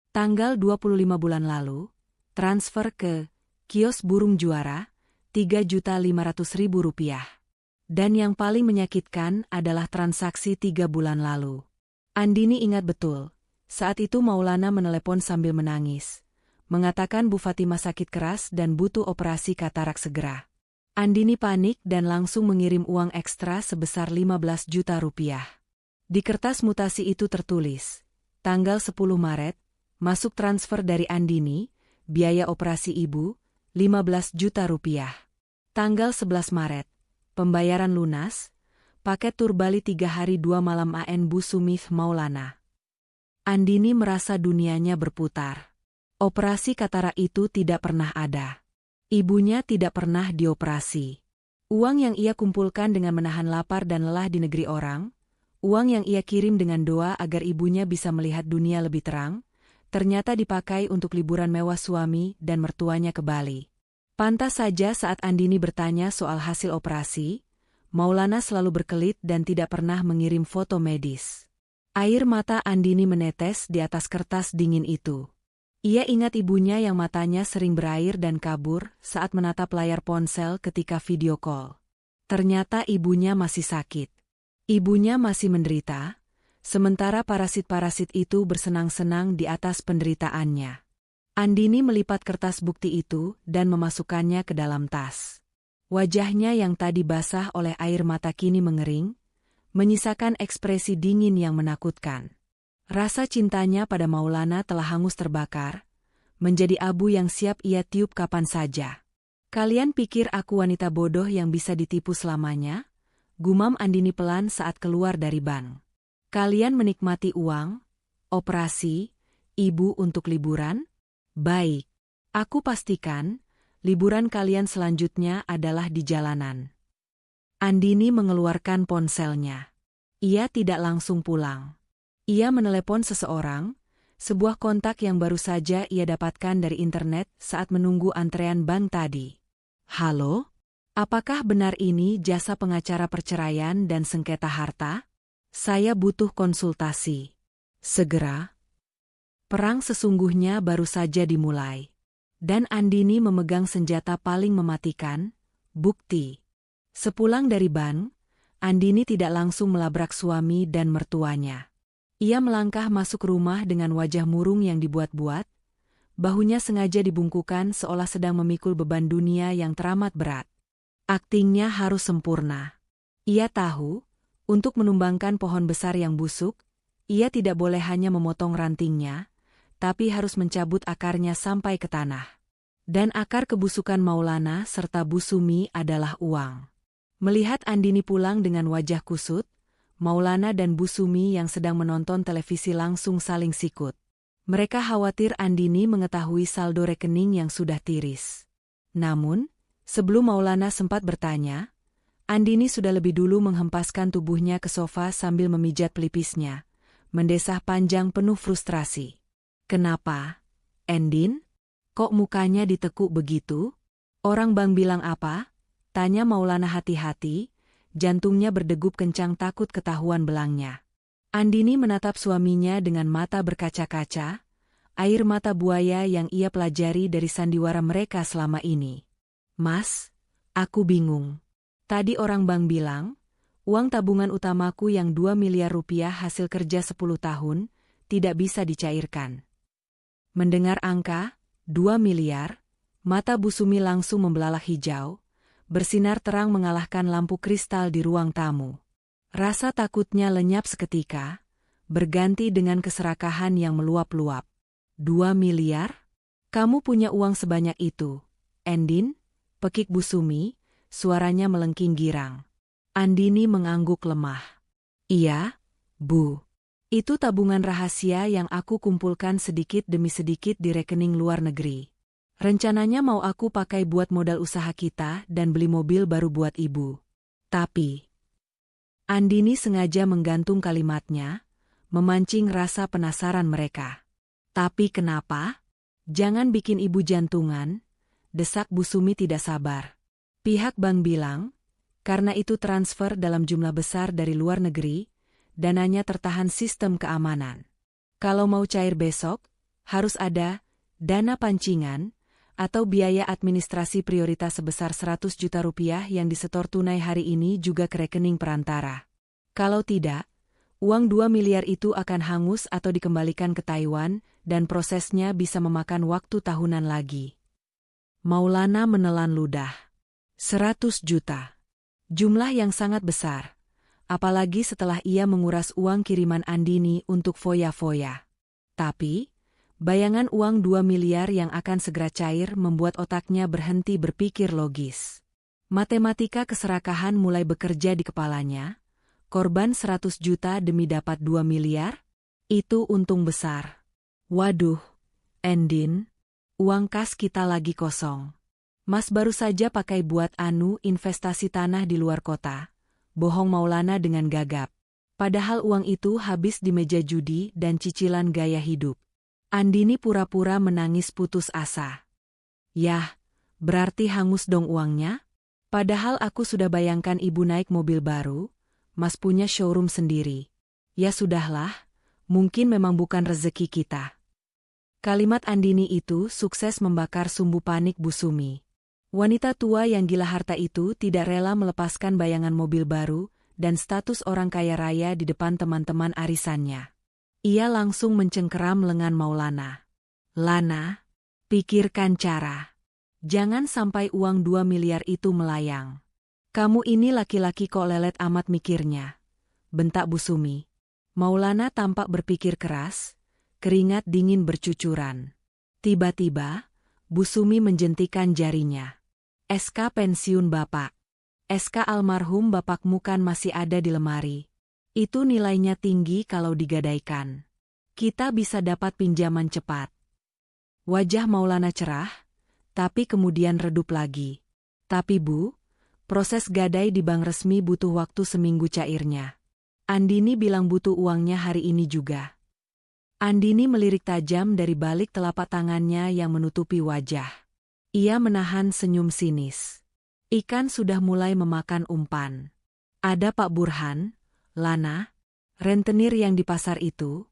Tanggal 25 bulan lalu, transfer ke kios Burung Juara, 3.500.000 rupiah. Dan yang paling menyakitkan adalah transaksi 3 bulan lalu. Andini ingat betul, saat itu Maulana menelepon sambil menangis, mengatakan Bu Fatimah sakit keras dan butuh operasi katarak segera. Andini panik dan langsung mengirim uang ekstra sebesar 15 juta rupiah. Di kertas mutasi itu tertulis, tanggal 10 Maret, masuk transfer dari Andini, biaya operasi ibu, 15 juta rupiah. Tanggal 11 Maret. Pembayaran lunas. Paket tur Bali 3 hari 2 malam AN Bu Sumif Maulana. Andini merasa dunianya berputar. Operasi Katara itu tidak pernah ada. Ibunya tidak pernah dioperasi. Uang yang ia kumpulkan dengan menahan lapar dan lelah di negeri orang, uang yang ia kirim dengan doa agar ibunya bisa melihat dunia lebih terang, ternyata dipakai untuk liburan mewah suami dan mertuanya ke Bali. Pantas saja saat Andini bertanya soal hasil operasi, Maulana selalu berkelit dan tidak pernah mengirim foto medis. Air mata Andini menetes di atas kertas dingin itu. Ia ingat ibunya yang matanya sering berair dan kabur saat menatap layar ponsel ketika video call. Ternyata ibunya masih sakit. Ibunya masih menderita, sementara parasit-parasit itu bersenang-senang di atas penderitaannya. Andini melipat kertas bukti itu dan memasukkannya ke dalam tas. Wajahnya yang tadi basah oleh air mata kini mengering, menyisakan ekspresi dingin yang menakutkan. Rasa cintanya pada Maulana telah hangus terbakar, menjadi abu yang siap ia tiup kapan saja. Kalian pikir aku wanita bodoh yang bisa ditipu selamanya? Gumam Andini pelan saat keluar dari bank. Kalian menikmati uang, operasi, ibu untuk liburan? Baik. Aku pastikan, liburan kalian selanjutnya adalah di jalanan. Andini mengeluarkan ponselnya. Ia tidak langsung pulang. Ia menelepon seseorang, sebuah kontak yang baru saja ia dapatkan dari internet saat menunggu antrean bank tadi. Halo? Apakah benar ini jasa pengacara perceraian dan sengketa harta? Saya butuh konsultasi. Segera. Perang sesungguhnya baru saja dimulai. Dan Andini memegang senjata paling mematikan, bukti. Sepulang dari bank, Andini tidak langsung melabrak suami dan mertuanya. Ia melangkah masuk rumah dengan wajah murung yang dibuat-buat, bahunya sengaja dibungkukan seolah sedang memikul beban dunia yang teramat berat. Aktingnya harus sempurna. Ia tahu, untuk menumbangkan pohon besar yang busuk, ia tidak boleh hanya memotong rantingnya, tapi harus mencabut akarnya sampai ke tanah. Dan akar kebusukan Maulana serta Bu Sumi adalah uang. Melihat Andini pulang dengan wajah kusut, Maulana dan Bu Sumi yang sedang menonton televisi langsung saling sikut. Mereka khawatir Andini mengetahui saldo rekening yang sudah tiris. Namun, sebelum Maulana sempat bertanya, Andini sudah lebih dulu menghempaskan tubuhnya ke sofa sambil memijat pelipisnya, mendesah panjang penuh frustrasi. Kenapa, Endin? Kok mukanya ditekuk begitu? Orang bang bilang apa? Tanya Maulana hati-hati. Jantungnya berdegup kencang takut ketahuan belangnya. Andini menatap suaminya dengan mata berkaca-kaca, air mata buaya yang ia pelajari dari sandiwara mereka selama ini. Mas, aku bingung. Tadi orang bank bilang, uang tabungan utamaku yang 2 miliar rupiah hasil kerja 10 tahun, tidak bisa dicairkan. Mendengar angka, 2 miliar, mata Bu Sumi langsung membelalak hijau, bersinar terang mengalahkan lampu kristal di ruang tamu. Rasa takutnya lenyap seketika, berganti dengan keserakahan yang meluap-luap. 2 miliar? Kamu punya uang sebanyak itu, Endin? Pekik Bu Sumi, suaranya melengking girang. Andini mengangguk lemah. Iya, Bu. Itu tabungan rahasia yang aku kumpulkan sedikit demi sedikit di rekening luar negeri. Rencananya mau aku pakai buat modal usaha kita dan beli mobil baru buat ibu. Tapi, Andini sengaja menggantung kalimatnya, memancing rasa penasaran mereka. Tapi kenapa? Jangan bikin ibu jantungan, desak Bu Sumi tidak sabar. Pihak bank bilang, karena itu transfer dalam jumlah besar dari luar negeri, dananya tertahan sistem keamanan. Kalau mau cair besok, harus ada dana pancingan, atau biaya administrasi prioritas sebesar 100 juta rupiah yang disetor tunai hari ini juga ke rekening perantara. Kalau tidak, uang 2 miliar itu akan hangus atau dikembalikan ke Taiwan dan prosesnya bisa memakan waktu tahunan lagi. Maulana menelan ludah. 100 juta. Jumlah yang sangat besar. Apalagi setelah ia menguras uang kiriman Andini untuk foya-foya. Tapi, bayangan uang 2 miliar yang akan segera cair membuat otaknya berhenti berpikir logis. Matematika keserakahan mulai bekerja di kepalanya. Korban 100 juta demi dapat 2 miliar? Itu untung besar. Waduh, Endin, uang kas kita lagi kosong. Mas baru saja pakai buat investasi tanah di luar kota. Bohong Maulana dengan gagap. Padahal uang itu habis di meja judi dan cicilan gaya hidup. Andini pura-pura menangis putus asa. Yah, berarti hangus dong uangnya? Padahal aku sudah bayangkan ibu naik mobil baru, Mas punya showroom sendiri. Ya sudahlah, mungkin memang bukan rezeki kita. Kalimat Andini itu sukses membakar sumbu panik Bu Sumi. Wanita tua yang gila harta itu tidak rela melepaskan bayangan mobil baru dan status orang kaya raya di depan teman-teman arisannya. Ia langsung mencengkeram lengan Maulana. Lana, pikirkan cara. Jangan sampai uang 2 miliar itu melayang. Kamu ini laki-laki kok lelet amat mikirnya, bentak Bu Sumi. Maulana tampak berpikir keras, keringat dingin bercucuran. Tiba-tiba, Bu Sumi menjentikan jarinya. SK pensiun Bapak. SK almarhum bapakmu kan masih ada di lemari. Itu nilainya tinggi kalau digadaikan. Kita bisa dapat pinjaman cepat. Wajah Maulana cerah, tapi kemudian redup lagi. Tapi Bu, proses gadai di bank resmi butuh waktu seminggu cairnya. Andini bilang butuh uangnya hari ini juga. Andini melirik tajam dari balik telapak tangannya yang menutupi wajah. Ia menahan senyum sinis. Ikan sudah mulai memakan umpan. Ada Pak Burhan, Lana, rentenir yang di pasar itu,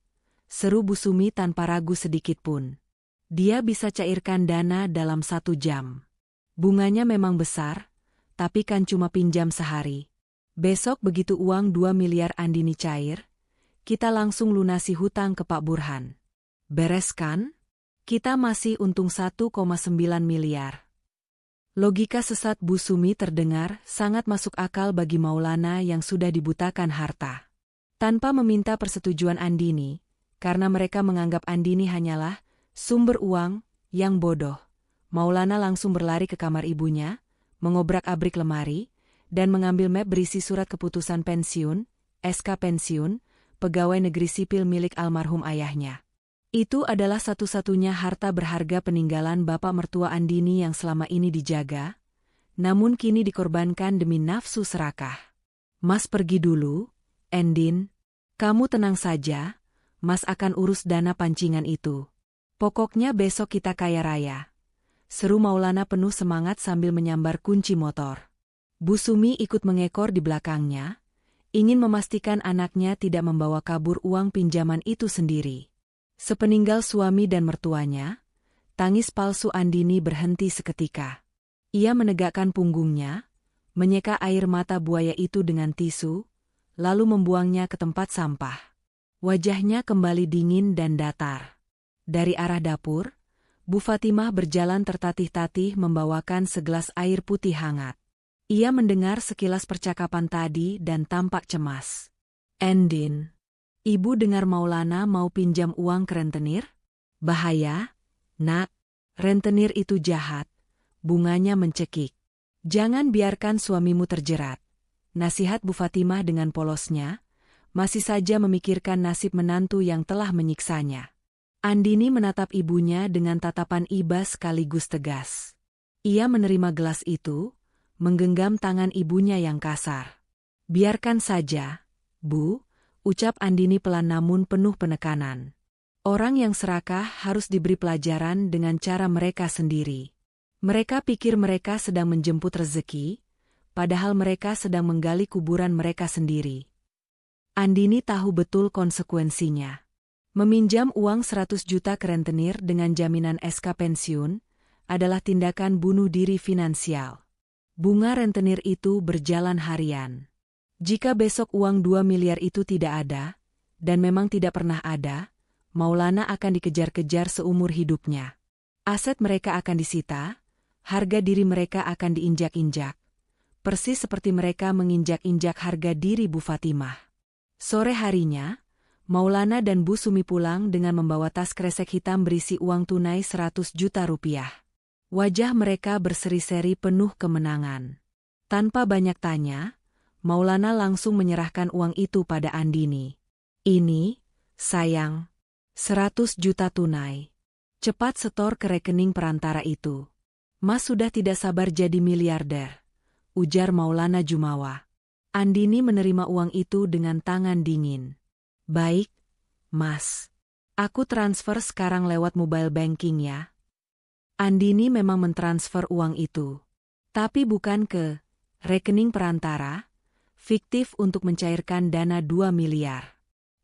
seru Bu Sumi tanpa ragu sedikitpun. Dia bisa cairkan dana dalam 1 jam. Bunganya memang besar, tapi kan cuma pinjam sehari. Besok begitu uang 2 miliar Andini cair, kita langsung lunasi hutang ke Pak Burhan. Beres kan? Kita masih untung 1,9 miliar. Logika sesat Bu Sumi terdengar sangat masuk akal bagi Maulana yang sudah dibutakan harta. Tanpa meminta persetujuan Andini, karena mereka menganggap Andini hanyalah sumber uang yang bodoh, Maulana langsung berlari ke kamar ibunya, mengobrak-abrik lemari, dan mengambil map berisi surat keputusan pensiun, SK pensiun, pegawai negeri sipil milik almarhum ayahnya. Itu adalah satu-satunya harta berharga peninggalan bapak mertua Andini yang selama ini dijaga, namun kini dikorbankan demi nafsu serakah. Mas pergi dulu, Endin. Kamu tenang saja, Mas akan urus dana pancingan itu. Pokoknya besok kita kaya raya. Seru Maulana penuh semangat sambil menyambar kunci motor. Bu Sumi ikut mengekor di belakangnya, ingin memastikan anaknya tidak membawa kabur uang pinjaman itu sendiri. Sepeninggal suami dan mertuanya, tangis palsu Andini berhenti seketika. Ia menegakkan punggungnya, menyeka air mata buaya itu dengan tisu, lalu membuangnya ke tempat sampah. Wajahnya kembali dingin dan datar. Dari arah dapur, Bu Fatimah berjalan tertatih-tatih membawakan segelas air putih hangat. Ia mendengar sekilas percakapan tadi dan tampak cemas. Endin, ibu dengar Maulana mau pinjam uang ke rentenir? Bahaya, Nak. Rentenir itu jahat. Bunganya mencekik. Jangan biarkan suamimu terjerat. Nasihat Bu Fatimah dengan polosnya, masih saja memikirkan nasib menantu yang telah menyiksanya. Andini menatap ibunya dengan tatapan iba sekaligus tegas. Ia menerima gelas itu, menggenggam tangan ibunya yang kasar. Biarkan saja, Bu, ucap Andini pelan namun penuh penekanan. Orang yang serakah harus diberi pelajaran dengan cara mereka sendiri. Mereka pikir mereka sedang menjemput rezeki, padahal mereka sedang menggali kuburan mereka sendiri. Andini tahu betul konsekuensinya. Meminjam uang 100 juta ke rentenir dengan jaminan SK pensiun adalah tindakan bunuh diri finansial. Bunga rentenir itu berjalan harian. Jika besok uang 2 miliar itu tidak ada, dan memang tidak pernah ada, Maulana akan dikejar-kejar seumur hidupnya. Aset mereka akan disita, harga diri mereka akan diinjak-injak. Persis seperti mereka menginjak-injak harga diri Bu Fatimah. Sore harinya, Maulana dan Bu Sumi pulang dengan membawa tas kresek hitam berisi uang tunai 100 juta rupiah. Wajah mereka berseri-seri penuh kemenangan. Tanpa banyak tanya, Maulana langsung menyerahkan uang itu pada Andini. Ini, sayang, 100 juta tunai. Cepat setor ke rekening perantara itu. Mas sudah tidak sabar jadi miliarder, ujar Maulana Jumawa. Andini menerima uang itu dengan tangan dingin. Baik, Mas. Aku transfer sekarang lewat mobile banking ya. Andini memang mentransfer uang itu. Tapi bukan ke rekening perantara, fiktif untuk mencairkan dana 2 miliar.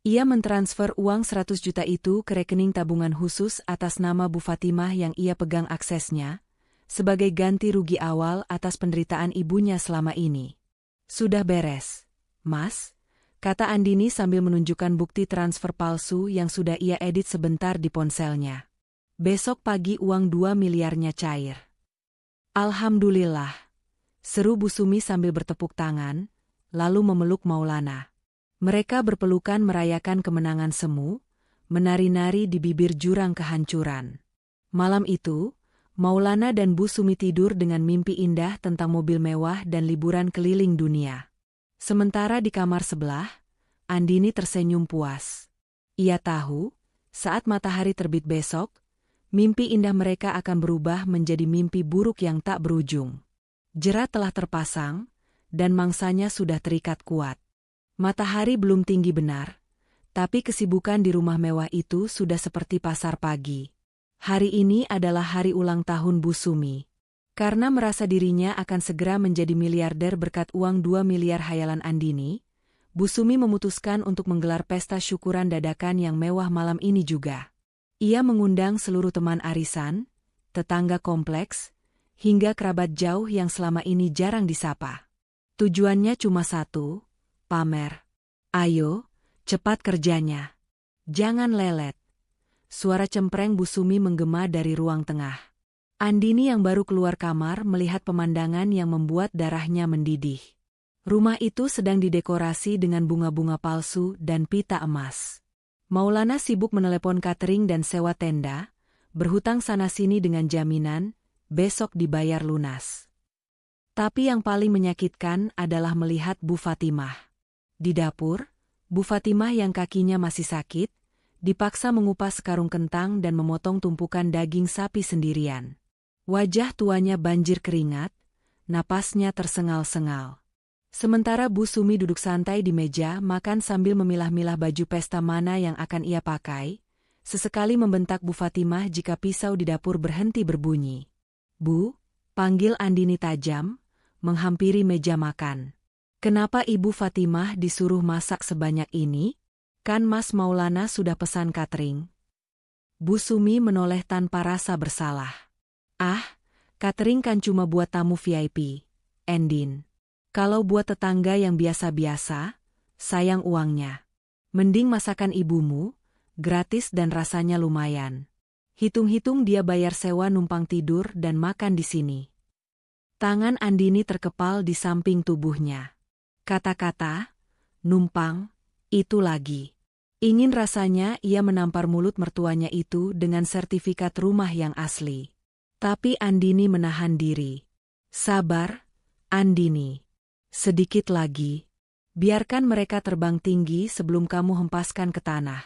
Ia mentransfer uang 100 juta itu ke rekening tabungan khusus atas nama Bu Fatimah yang ia pegang aksesnya, sebagai ganti rugi awal atas penderitaan ibunya selama ini. Sudah beres, Mas, kata Andini sambil menunjukkan bukti transfer palsu yang sudah ia edit sebentar di ponselnya. Besok pagi uang 2 miliarnya cair. Alhamdulillah, seru Bu Sumi sambil bertepuk tangan, lalu memeluk Maulana. Mereka berpelukan merayakan kemenangan semu, menari-nari di bibir jurang kehancuran. Malam itu, Maulana dan Bu Sumi tidur dengan mimpi indah tentang mobil mewah dan liburan keliling dunia. Sementara di kamar sebelah, Andini tersenyum puas. Ia tahu, saat matahari terbit besok, mimpi indah mereka akan berubah menjadi mimpi buruk yang tak berujung. Jerat telah terpasang, dan mangsanya sudah terikat kuat. Matahari belum tinggi benar, tapi kesibukan di rumah mewah itu sudah seperti pasar pagi. Hari ini adalah hari ulang tahun Bu Sumi. Karena merasa dirinya akan segera menjadi miliarder berkat uang 2 miliar hayalan Andini, Bu Sumi memutuskan untuk menggelar pesta syukuran dadakan yang mewah malam ini juga. Ia mengundang seluruh teman arisan, tetangga kompleks, hingga kerabat jauh yang selama ini jarang disapa. Tujuannya cuma satu, pamer. Ayo, cepat kerjanya. Jangan lelet. Suara cempreng Bu Sumi menggema dari ruang tengah. Andini yang baru keluar kamar melihat pemandangan yang membuat darahnya mendidih. Rumah itu sedang didekorasi dengan bunga-bunga palsu dan pita emas. Maulana sibuk menelepon catering dan sewa tenda, berhutang sana-sini dengan jaminan, besok dibayar lunas. Tapi yang paling menyakitkan adalah melihat Bu Fatimah. Di dapur, Bu Fatimah yang kakinya masih sakit, dipaksa mengupas sekarung kentang dan memotong tumpukan daging sapi sendirian. Wajah tuanya banjir keringat, napasnya tersengal-sengal. Sementara Bu Sumi duduk santai di meja makan sambil memilah-milah baju pesta mana yang akan ia pakai, sesekali membentak Bu Fatimah jika pisau di dapur berhenti berbunyi. Bu, panggil Andini tajam, menghampiri meja makan. Kenapa Ibu Fatimah disuruh masak sebanyak ini? Kan Mas Maulana sudah pesan catering. Bu Sumi menoleh tanpa rasa bersalah. Ah, catering kan cuma buat tamu VIP, Endin. Kalau buat tetangga yang biasa-biasa, sayang uangnya. Mending masakan ibumu, gratis dan rasanya lumayan. Hitung-hitung dia bayar sewa numpang tidur dan makan di sini. Tangan Andini terkepal di samping tubuhnya. Kata-kata, numpang, itu lagi. Ingin rasanya ia menampar mulut mertuanya itu dengan sertifikat rumah yang asli. Tapi Andini menahan diri. Sabar, Andini. Sedikit lagi. Biarkan mereka terbang tinggi sebelum kamu hempaskan ke tanah.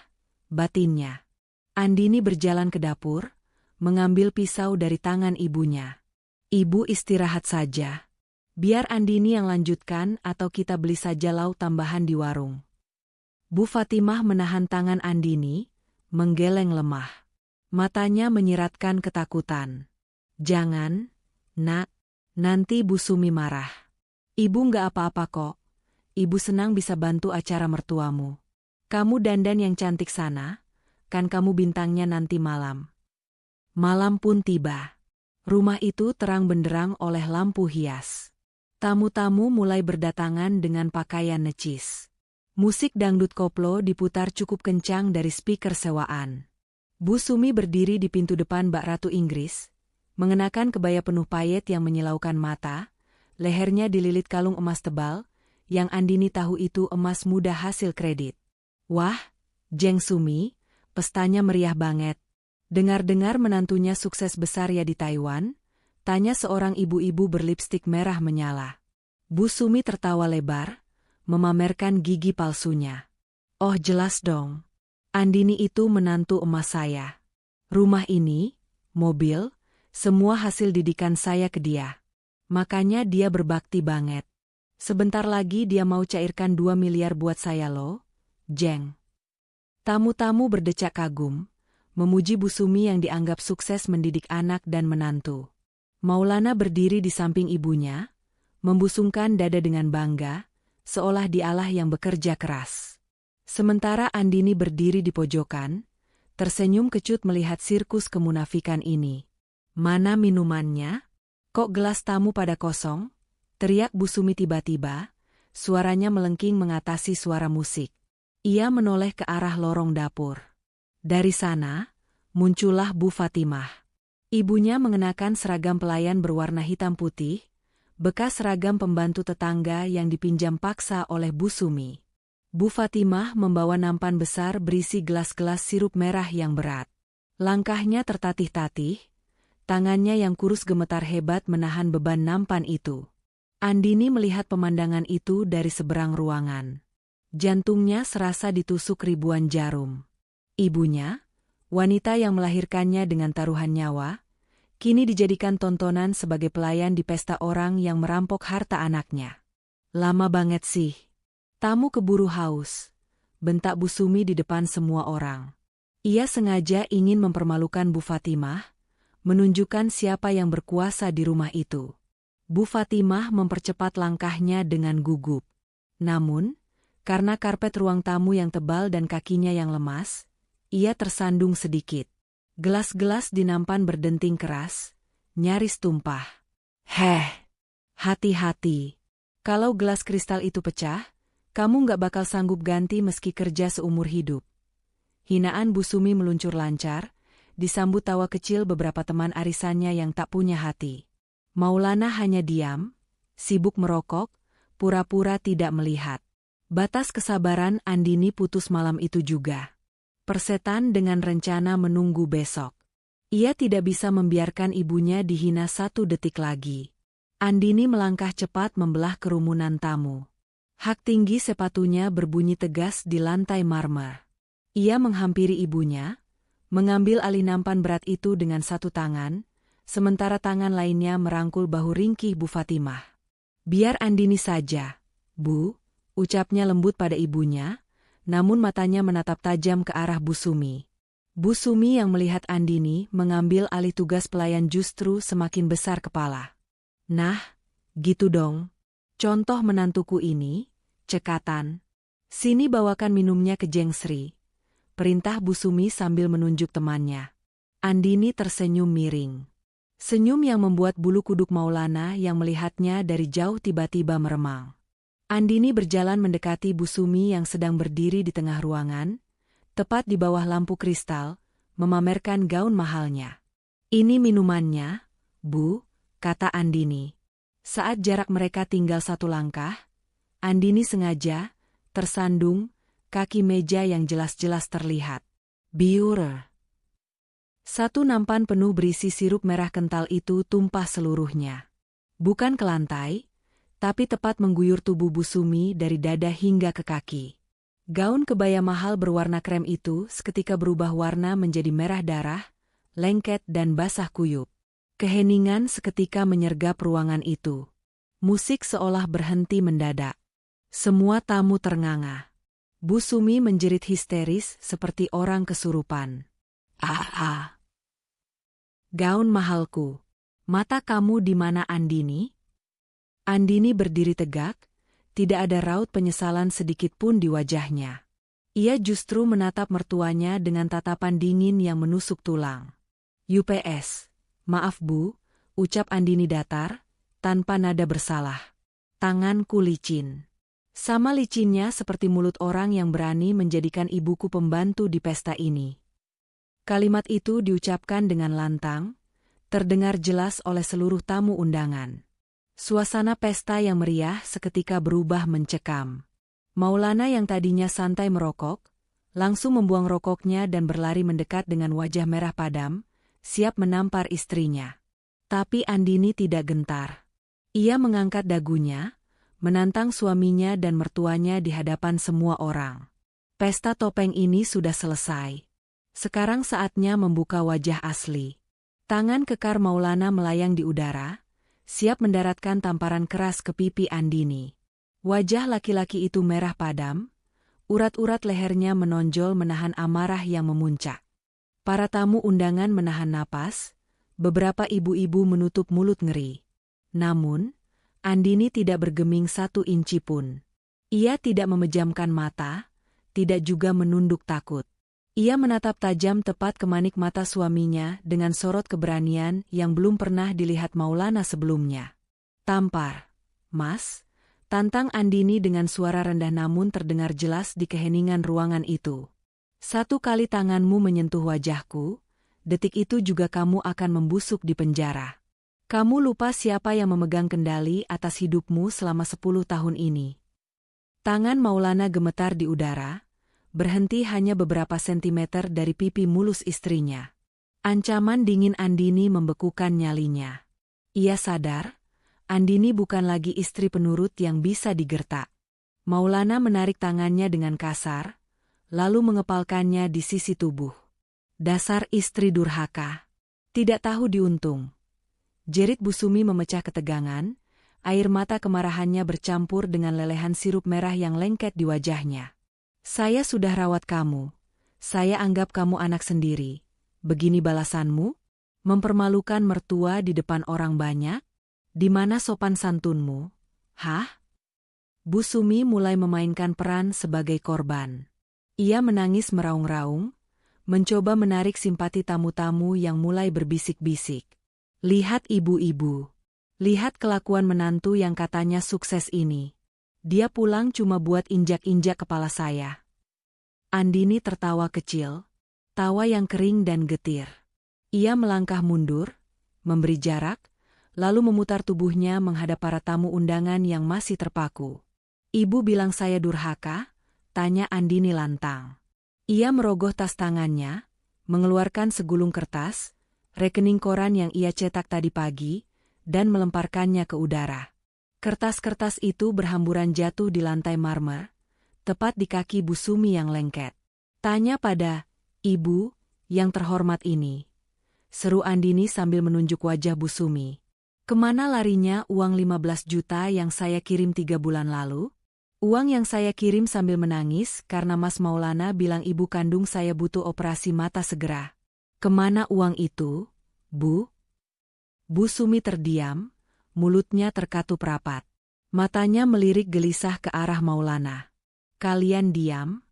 Batinnya. Andini berjalan ke dapur, mengambil pisau dari tangan ibunya. Ibu istirahat saja. Biar Andini yang lanjutkan atau kita beli saja lauk tambahan di warung. Bu Fatimah menahan tangan Andini, menggeleng lemah. Matanya menyiratkan ketakutan. Jangan, Nak, nanti Bu Sumi marah. Ibu nggak apa-apa kok. Ibu senang bisa bantu acara mertuamu. Kamu dandan yang cantik sana, kan kamu bintangnya nanti malam. Malam pun tiba. Rumah itu terang benderang oleh lampu hias. Tamu-tamu mulai berdatangan dengan pakaian necis. Musik dangdut koplo diputar cukup kencang dari speaker sewaan. Bu Sumi berdiri di pintu depan Bak Ratu Inggris, mengenakan kebaya penuh payet yang menyilaukan mata, lehernya dililit kalung emas tebal, yang Andini tahu itu emas muda hasil kredit. Wah, Jeng Sumi, pestanya meriah banget. Dengar-dengar menantunya sukses besar ya di Taiwan? Tanya seorang ibu-ibu berlipstik merah menyala. Bu Sumi tertawa lebar, memamerkan gigi palsunya. Oh jelas dong. Andini itu menantu emas saya. Rumah ini, mobil, semua hasil didikan saya ke dia. Makanya dia berbakti banget. Sebentar lagi dia mau cairkan 2 miliar buat saya loh, Jeng. Tamu-tamu berdecak kagum, memuji Bu Sumi yang dianggap sukses mendidik anak dan menantu. Maulana berdiri di samping ibunya, membusungkan dada dengan bangga, seolah dialah yang bekerja keras. Sementara Andini berdiri di pojokan, tersenyum kecut melihat sirkus kemunafikan ini. Mana minumannya? Kok gelas tamu pada kosong? Teriak Bu Sumi tiba-tiba, suaranya melengking mengatasi suara musik. Ia menoleh ke arah lorong dapur. Dari sana, muncullah Bu Fatimah. Ibunya mengenakan seragam pelayan berwarna hitam putih, bekas seragam pembantu tetangga yang dipinjam paksa oleh Bu Sumi. Bu Fatimah membawa nampan besar berisi gelas-gelas sirup merah yang berat. Langkahnya tertatih-tatih, tangannya yang kurus gemetar hebat menahan beban nampan itu. Andini melihat pemandangan itu dari seberang ruangan. Jantungnya serasa ditusuk ribuan jarum. Ibunya, wanita yang melahirkannya dengan taruhan nyawa, kini dijadikan tontonan sebagai pelayan di pesta orang yang merampok harta anaknya. Lama banget sih. Tamu keburu haus, bentak Bu Sumi di depan semua orang. Ia sengaja ingin mempermalukan Bu Fatimah, menunjukkan siapa yang berkuasa di rumah itu. Bu Fatimah mempercepat langkahnya dengan gugup. Namun, karena karpet ruang tamu yang tebal dan kakinya yang lemas, ia tersandung sedikit. Gelas-gelas di nampan berdenting keras, nyaris tumpah. Hati-hati. Kalau gelas kristal itu pecah, kamu nggak bakal sanggup ganti meski kerja seumur hidup. Hinaan Bu Sumi meluncur lancar, disambut tawa kecil beberapa teman arisannya yang tak punya hati. Maulana hanya diam, sibuk merokok, pura-pura tidak melihat. Batas kesabaran Andini putus malam itu juga. Persetan dengan rencana menunggu besok. Ia tidak bisa membiarkan ibunya dihina 1 detik lagi. Andini melangkah cepat membelah kerumunan tamu. Hak tinggi sepatunya berbunyi tegas di lantai marmer. Ia menghampiri ibunya, mengambil alih nampan berat itu dengan 1 tangan, sementara tangan lainnya merangkul bahu ringkih Bu Fatimah. Biar Andini saja, Bu, ucapnya lembut pada ibunya, namun matanya menatap tajam ke arah Bu Sumi. Bu Sumi yang melihat Andini mengambil alih tugas pelayan justru semakin besar kepala. Nah, gitu dong. Contoh menantuku ini, cekatan. Sini bawakan minumnya ke Jeng Sri. Perintah Bu Sumi sambil menunjuk temannya. Andini tersenyum miring. Senyum yang membuat bulu kuduk Maulana yang melihatnya dari jauh tiba-tiba meremang. Andini berjalan mendekati Bu Sumi yang sedang berdiri di tengah ruangan, tepat di bawah lampu kristal, memamerkan gaun mahalnya. Ini minumannya, Bu, kata Andini. Saat jarak mereka tinggal 1 langkah, Andini sengaja, tersandung, kaki meja yang jelas-jelas terlihat. Biur. 1 nampan penuh berisi sirup merah kental itu tumpah seluruhnya. Bukan ke lantai, tapi tepat mengguyur tubuh Bu Sumi dari dada hingga ke kaki. Gaun kebaya mahal berwarna krem itu seketika berubah warna menjadi merah darah, lengket dan basah kuyup. Keheningan seketika menyergap ruangan itu. Musik seolah berhenti mendadak. Semua tamu ternganga. Bu Sumi menjerit histeris seperti orang kesurupan. Gaun mahalku. Mata kamu di mana Andini? Andini berdiri tegak, tidak ada raut penyesalan sedikit pun di wajahnya. Ia justru menatap mertuanya dengan tatapan dingin yang menusuk tulang. UPS, maaf Bu, ucap Andini datar, tanpa nada bersalah. Tanganku licin. Sama licinnya seperti mulut orang yang berani menjadikan ibuku pembantu di pesta ini. Kalimat itu diucapkan dengan lantang, terdengar jelas oleh seluruh tamu undangan. Suasana pesta yang meriah seketika berubah mencekam. Maulana yang tadinya santai merokok, langsung membuang rokoknya dan berlari mendekat dengan wajah merah padam, siap menampar istrinya. Tapi Andini tidak gentar. Ia mengangkat dagunya, menantang suaminya dan mertuanya di hadapan semua orang. Pesta topeng ini sudah selesai. Sekarang saatnya membuka wajah asli. Tangan kekar Maulana melayang di udara, siap mendaratkan tamparan keras ke pipi Andini. Wajah laki-laki itu merah padam, urat-urat lehernya menonjol menahan amarah yang memuncak. Para tamu undangan menahan napas, beberapa ibu-ibu menutup mulut ngeri. Namun, Andini tidak bergeming 1 inci pun. Ia tidak memejamkan mata, tidak juga menunduk takut. Ia menatap tajam tepat ke manik mata suaminya dengan sorot keberanian yang belum pernah dilihat Maulana sebelumnya. "Tampar, Mas," tantang Andini dengan suara rendah namun terdengar jelas di keheningan ruangan itu. "1 kali tanganmu menyentuh wajahku, detik itu juga kamu akan membusuk di penjara. Kamu lupa siapa yang memegang kendali atas hidupmu selama 10 tahun ini." Tangan Maulana gemetar di udara, berhenti hanya beberapa sentimeter dari pipi mulus istrinya. Ancaman dingin Andini membekukan nyalinya. Ia sadar, Andini bukan lagi istri penurut yang bisa digertak. Maulana menarik tangannya dengan kasar, lalu mengepalkannya di sisi tubuh. "Dasar istri durhaka. Tidak tahu diuntung." Jerit Busumi memecah ketegangan, air mata kemarahannya bercampur dengan lelehan sirup merah yang lengket di wajahnya. "Saya sudah rawat kamu. Saya anggap kamu anak sendiri. Begini balasanmu? Mempermalukan mertua di depan orang banyak? Di mana sopan santunmu? Hah?" Busumi mulai memainkan peran sebagai korban. Ia menangis meraung-raung, mencoba menarik simpati tamu-tamu yang mulai berbisik-bisik. "Lihat ibu-ibu. Lihat kelakuan menantu yang katanya sukses ini. Dia pulang cuma buat injak-injak kepala saya." Andini tertawa kecil, tawa yang kering dan getir. Ia melangkah mundur, memberi jarak, lalu memutar tubuhnya menghadap para tamu undangan yang masih terpaku. "Ibu bilang saya durhaka?" tanya Andini lantang. Ia merogoh tas tangannya, mengeluarkan segulung kertas, rekening koran yang ia cetak tadi pagi, dan melemparkannya ke udara. Kertas-kertas itu berhamburan jatuh di lantai marmer, tepat di kaki Busumi yang lengket. "Tanya pada ibu yang terhormat ini," seru Andini sambil menunjuk wajah Busumi. "Kemana larinya uang 15 juta yang saya kirim 3 bulan lalu? Uang yang saya kirim sambil menangis karena Mas Maulana bilang ibu kandung saya butuh operasi mata segera. Kemana uang itu, Bu?" Busumi terdiam, mulutnya terkatup rapat. Matanya melirik gelisah ke arah Maulana. "Kalian diam?"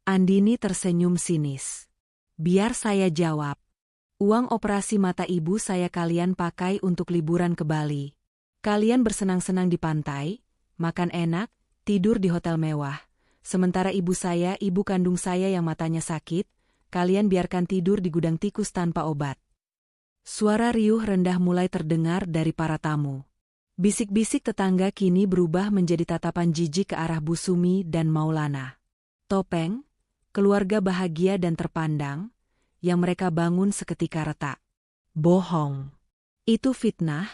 Andini tersenyum sinis. "Biar saya jawab. Uang operasi mata ibu saya kalian pakai untuk liburan ke Bali. Kalian bersenang-senang di pantai, makan enak, tidur di hotel mewah. Sementara ibu saya, ibu kandung saya yang matanya sakit, kalian biarkan tidur di gudang tikus tanpa obat." Suara riuh rendah mulai terdengar dari para tamu. Bisik-bisik tetangga kini berubah menjadi tatapan jijik ke arah Busumi dan Maulana. Topeng, keluarga bahagia dan terpandang, yang mereka bangun seketika retak. "Bohong. Itu fitnah,"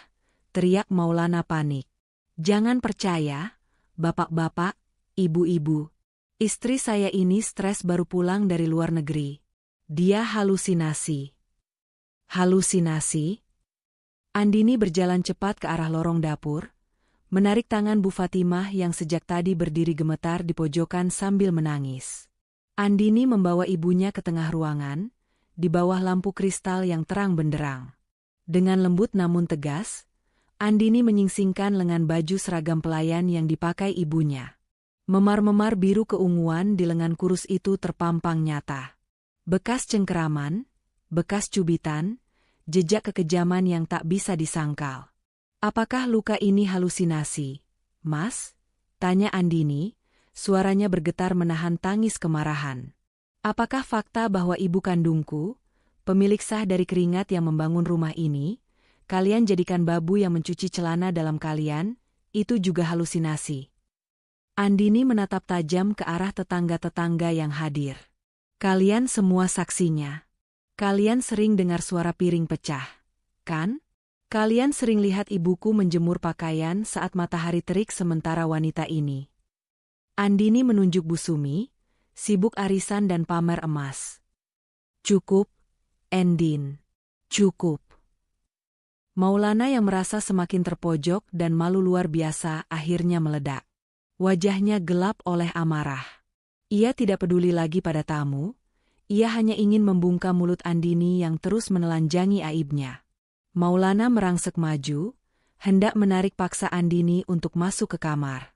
teriak Maulana panik. "Jangan percaya, bapak-bapak, ibu-ibu. Istri saya ini stres baru pulang dari luar negeri. Dia halusinasi." "Halusinasi?" Andini berjalan cepat ke arah lorong dapur, menarik tangan Bu Fatimah yang sejak tadi berdiri gemetar di pojokan sambil menangis. Andini membawa ibunya ke tengah ruangan, di bawah lampu kristal yang terang benderang. Dengan lembut namun tegas, Andini menyingsingkan lengan baju seragam pelayan yang dipakai ibunya. Memar-memar biru keunguan di lengan kurus itu terpampang nyata. Bekas cengkeraman, bekas cubitan, jejak kekejaman yang tak bisa disangkal. "Apakah luka ini halusinasi, Mas?" tanya Andini, suaranya bergetar menahan tangis kemarahan. "Apakah fakta bahwa ibu kandungku, pemilik sah dari keringat yang membangun rumah ini, kalian jadikan babu yang mencuci celana dalam kalian, itu juga halusinasi?" Andini menatap tajam ke arah tetangga-tetangga yang hadir. "Kalian semua saksinya. Kalian sering dengar suara piring pecah, kan? Kalian sering lihat ibuku menjemur pakaian saat matahari terik sementara wanita ini. Andini menunjuk Bu Sumi, sibuk arisan dan pamer emas. Cukup, Endin. Cukup. Maulana yang merasa semakin terpojok dan malu luar biasa akhirnya meledak. Wajahnya gelap oleh amarah. Ia tidak peduli lagi pada tamu, ia hanya ingin membungkam mulut Andini yang terus menelanjangi aibnya. Maulana merangsek maju, hendak menarik paksa Andini untuk masuk ke kamar.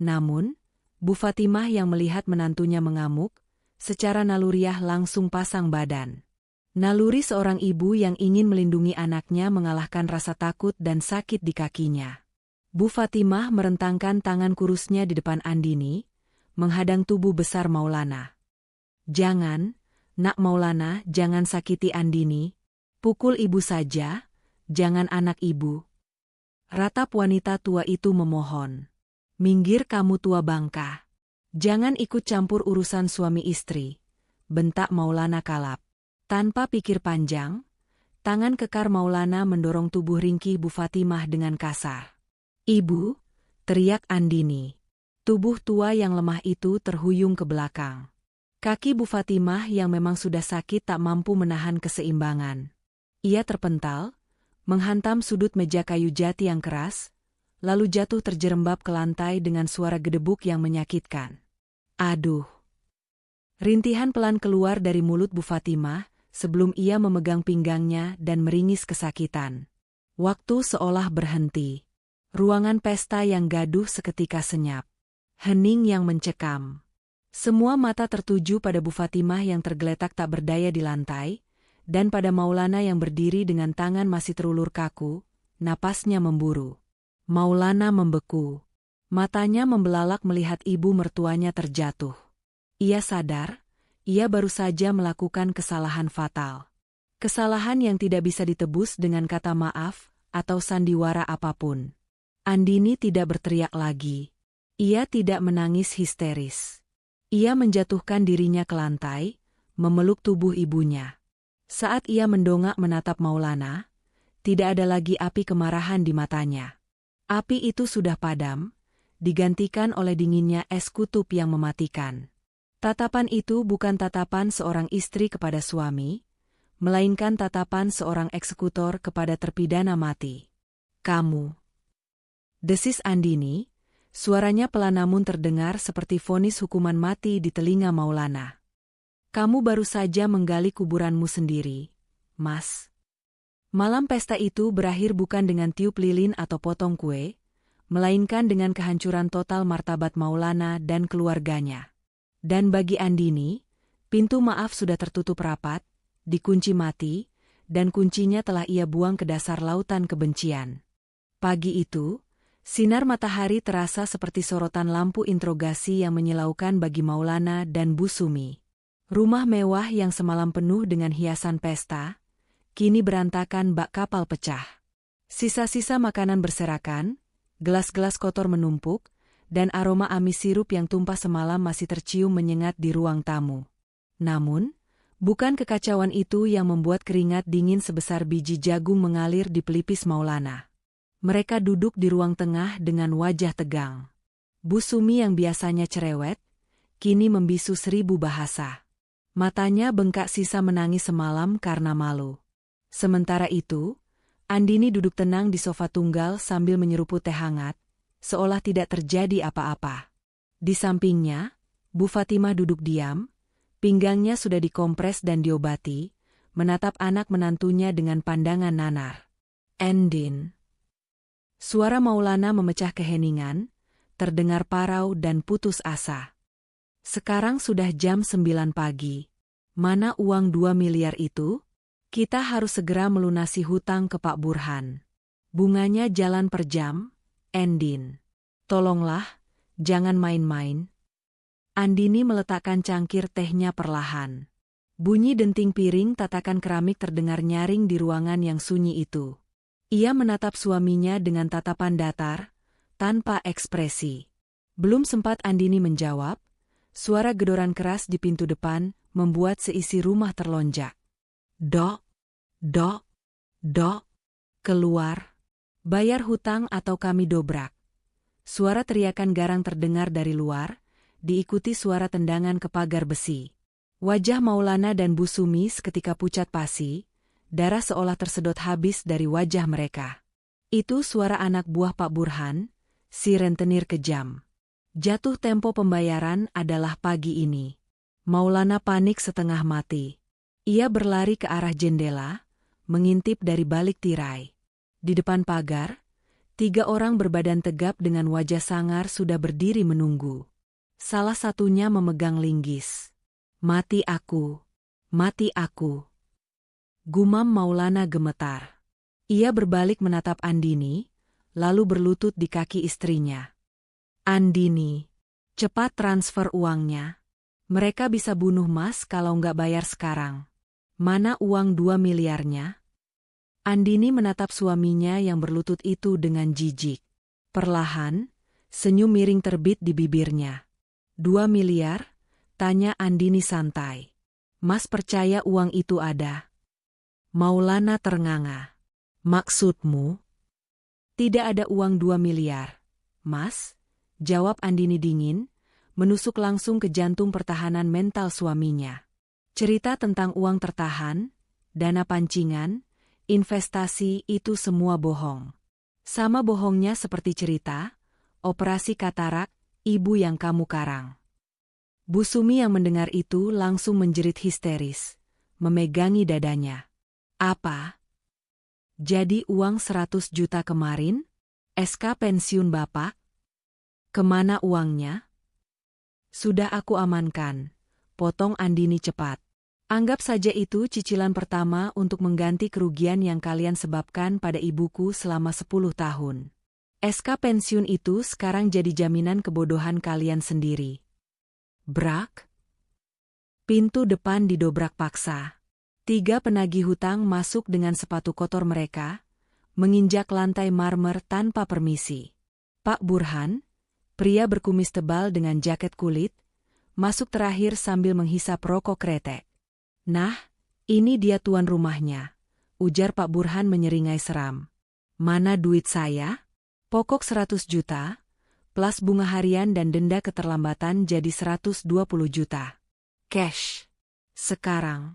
Namun, Bu Fatimah yang melihat menantunya mengamuk, secara naluriah langsung pasang badan. Naluri seorang ibu yang ingin melindungi anaknya mengalahkan rasa takut dan sakit di kakinya. Bu Fatimah merentangkan tangan kurusnya di depan Andini, menghadang tubuh besar Maulana. Jangan, Nak Maulana, jangan sakiti Andini. Pukul ibu saja, jangan anak ibu. Ratap wanita tua itu memohon. Minggir kamu tua bangka. Jangan ikut campur urusan suami istri, bentak Maulana kalap. Tanpa pikir panjang, tangan kekar Maulana mendorong tubuh ringkih Bu Fatimah dengan kasar. Ibu, teriak Andini. Tubuh tua yang lemah itu terhuyung ke belakang. Kaki Bu Fatimah yang memang sudah sakit tak mampu menahan keseimbangan. Ia terpental, menghantam sudut meja kayu jati yang keras, lalu jatuh terjerembab ke lantai dengan suara gedebuk yang menyakitkan. Aduh! Rintihan pelan keluar dari mulut Bu Fatimah, sebelum ia memegang pinggangnya dan meringis kesakitan. Waktu seolah berhenti. Ruangan pesta yang gaduh seketika senyap. Hening yang mencekam. Semua mata tertuju pada Bu Fatimah yang tergeletak tak berdaya di lantai, dan pada Maulana yang berdiri dengan tangan masih terulur kaku, napasnya memburu. Maulana membeku. Matanya membelalak melihat ibu mertuanya terjatuh. Ia sadar, ia baru saja melakukan kesalahan fatal. Kesalahan yang tidak bisa ditebus dengan kata maaf atau sandiwara apapun. Andini tidak berteriak lagi. Ia tidak menangis histeris. Ia menjatuhkan dirinya ke lantai, memeluk tubuh ibunya. Saat ia mendongak menatap Maulana, tidak ada lagi api kemarahan di matanya. Api itu sudah padam, digantikan oleh dinginnya es kutub yang mematikan. Tatapan itu bukan tatapan seorang istri kepada suami, melainkan tatapan seorang eksekutor kepada terpidana mati. Kamu. Desis Andini, suaranya pelan namun terdengar seperti vonis hukuman mati di telinga Maulana. Kamu baru saja menggali kuburanmu sendiri, Mas. Malam pesta itu berakhir bukan dengan tiup lilin atau potong kue, melainkan dengan kehancuran total martabat Maulana dan keluarganya. Dan bagi Andini, pintu maaf sudah tertutup rapat, dikunci mati, dan kuncinya telah ia buang ke dasar lautan kebencian. Pagi itu, sinar matahari terasa seperti sorotan lampu interogasi yang menyilaukan bagi Maulana dan Bu Sumi. Rumah mewah yang semalam penuh dengan hiasan pesta, kini berantakan bak kapal pecah. Sisa-sisa makanan berserakan, gelas-gelas kotor menumpuk, dan aroma amis sirup yang tumpah semalam masih tercium menyengat di ruang tamu. Namun, bukan kekacauan itu yang membuat keringat dingin sebesar biji jagung mengalir di pelipis Maulana. Mereka duduk di ruang tengah dengan wajah tegang. Bu Sumi yang biasanya cerewet, kini membisu 1000 bahasa. Matanya bengkak sisa menangis semalam karena malu. Sementara itu, Andini duduk tenang di sofa tunggal sambil menyeruput teh hangat, seolah tidak terjadi apa-apa. Di sampingnya, Bu Fatimah duduk diam, pinggangnya sudah dikompres dan diobati, menatap anak menantunya dengan pandangan nanar. Endin. Suara Maulana memecah keheningan, terdengar parau dan putus asa. Sekarang sudah jam 9 pagi. Mana uang 2 miliar itu? Kita harus segera melunasi hutang ke Pak Burhan. Bunganya jalan per jam, Endin. Tolonglah, jangan main-main. Andini meletakkan cangkir tehnya perlahan. Bunyi denting piring tatakan keramik terdengar nyaring di ruangan yang sunyi itu. Ia menatap suaminya dengan tatapan datar, tanpa ekspresi. Belum sempat Andini menjawab, suara gedoran keras di pintu depan membuat seisi rumah terlonjak. Dok, dok, dok. Keluar. Bayar hutang atau kami dobrak. Suara teriakan garang terdengar dari luar, diikuti suara tendangan ke pagar besi. Wajah Maulana dan Bu Sumi seketika pucat pasi, darah seolah tersedot habis dari wajah mereka. Itu suara anak buah Pak Burhan, si rentenir kejam. Jatuh tempo pembayaran adalah pagi ini. Maulana panik setengah mati. Ia berlari ke arah jendela, mengintip dari balik tirai. Di depan pagar, 3 orang berbadan tegap dengan wajah sangar sudah berdiri menunggu. Salah satunya memegang linggis. Mati aku, mati aku. Gumam Maulana gemetar. Ia berbalik menatap Andini, lalu berlutut di kaki istrinya. Andini, cepat transfer uangnya. Mereka bisa bunuh Mas kalau nggak bayar sekarang. Mana uang 2 miliarnya? Andini menatap suaminya yang berlutut itu dengan jijik. Perlahan, senyum miring terbit di bibirnya. 2 miliar? Tanya Andini santai. Mas percaya uang itu ada? Maulana ternganga. Maksudmu? Tidak ada uang 2 miliar. Mas, jawab Andini dingin, menusuk langsung ke jantung pertahanan mental suaminya. Cerita tentang uang tertahan, dana pancingan, investasi itu semua bohong. Sama bohongnya seperti cerita, operasi katarak, ibu yang kamu karang. Bu Sumi yang mendengar itu langsung menjerit histeris, memegangi dadanya. Apa? Jadi uang 100 juta kemarin? SK pensiun Bapak? Kemana uangnya? Sudah aku amankan, potong Andini cepat. Anggap saja itu cicilan pertama untuk mengganti kerugian yang kalian sebabkan pada ibuku selama 10 tahun. SK pensiun itu sekarang jadi jaminan kebodohan kalian sendiri. Brak. Pintu depan didobrak paksa. 3 penagih hutang masuk dengan sepatu kotor mereka, menginjak lantai marmer tanpa permisi. Pak Burhan, pria berkumis tebal dengan jaket kulit, masuk terakhir sambil menghisap rokok kretek. Nah, ini dia tuan rumahnya, ujar Pak Burhan menyeringai seram. Mana duit saya? Pokok 100 juta, plus bunga harian dan denda keterlambatan jadi 120 juta. Cash. Sekarang.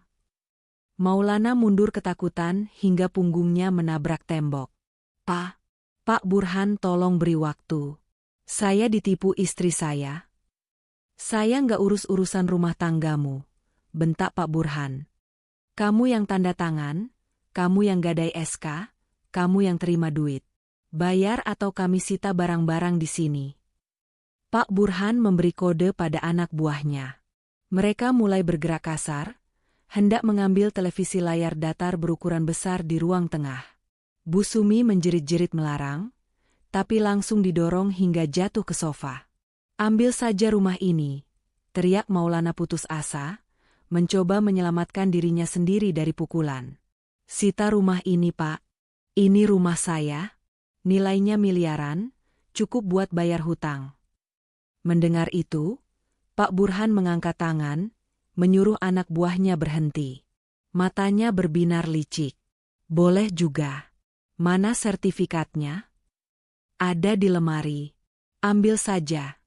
Maulana mundur ketakutan hingga punggungnya menabrak tembok. Pak Burhan tolong beri waktu. Saya ditipu istri saya. Saya nggak urus-urusan rumah tanggamu, bentak Pak Burhan. Kamu yang tanda tangan, kamu yang gadai SK, kamu yang terima duit. Bayar atau kami sita barang-barang di sini. Pak Burhan memberi kode pada anak buahnya. Mereka mulai bergerak kasar, hendak mengambil televisi layar datar berukuran besar di ruang tengah. Bu Sumi menjerit-jerit melarang, tapi langsung didorong hingga jatuh ke sofa. Ambil saja rumah ini, teriak Maulana putus asa, mencoba menyelamatkan dirinya sendiri dari pukulan. Sita rumah ini Pak, ini rumah saya, nilainya miliaran, cukup buat bayar hutang. Mendengar itu, Pak Burhan mengangkat tangan, menyuruh anak buahnya berhenti. Matanya berbinar licik. Boleh juga. Mana sertifikatnya? Ada di lemari. Ambil saja.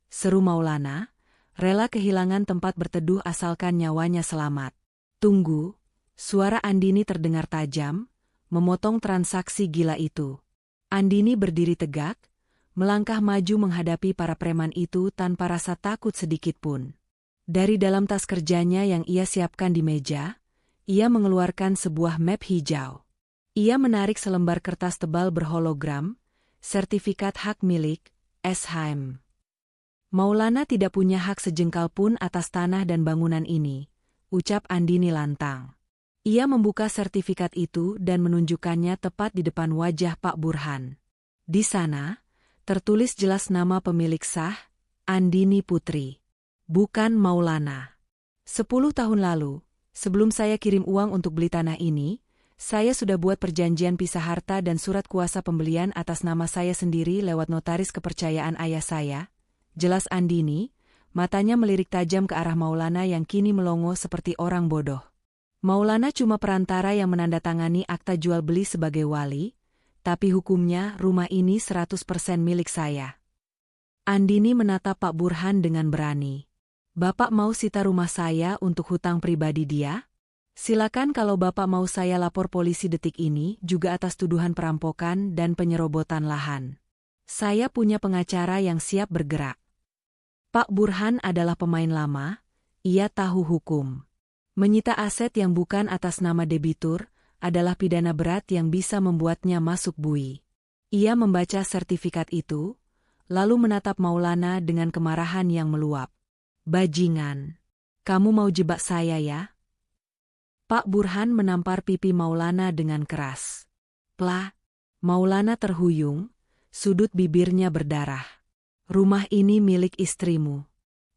Seru Maulana, rela kehilangan tempat berteduh asalkan nyawanya selamat. Tunggu, suara Andini terdengar tajam, memotong transaksi gila itu. Andini berdiri tegak, melangkah maju menghadapi para preman itu tanpa rasa takut sedikitpun. Dari dalam tas kerjanya yang ia siapkan di meja, ia mengeluarkan sebuah map hijau. Ia menarik selembar kertas tebal berhologram, sertifikat hak milik, SHM. Maulana tidak punya hak sejengkal pun atas tanah dan bangunan ini, ucap Andini lantang. Ia membuka sertifikat itu dan menunjukkannya tepat di depan wajah Pak Burhan. Di sana, tertulis jelas nama pemilik sah, Andini Putri. Bukan Maulana. 10 tahun lalu, sebelum saya kirim uang untuk beli tanah ini, saya sudah buat perjanjian pisah harta dan surat kuasa pembelian atas nama saya sendiri lewat notaris kepercayaan ayah saya. Jelas Andini, matanya melirik tajam ke arah Maulana yang kini melongo seperti orang bodoh. Maulana cuma perantara yang menandatangani akta jual beli sebagai wali, Tapi hukumnya rumah ini 100% milik saya. Andini menatap Pak Burhan dengan berani. Bapak mau sita rumah saya untuk hutang pribadi dia? Silakan kalau Bapak mau saya lapor polisi detik ini juga atas tuduhan perampokan dan penyerobotan lahan. Saya punya pengacara yang siap bergerak. Pak Burhan adalah pemain lama, ia tahu hukum. Menyita aset yang bukan atas nama debitur adalah pidana berat yang bisa membuatnya masuk bui. Ia membaca sertifikat itu, lalu menatap Maulana dengan kemarahan yang meluap. Bajingan, kamu mau jebak saya ya? Pak Burhan menampar pipi Maulana dengan keras. Plah, Maulana terhuyung, sudut bibirnya berdarah. Rumah ini milik istrimu.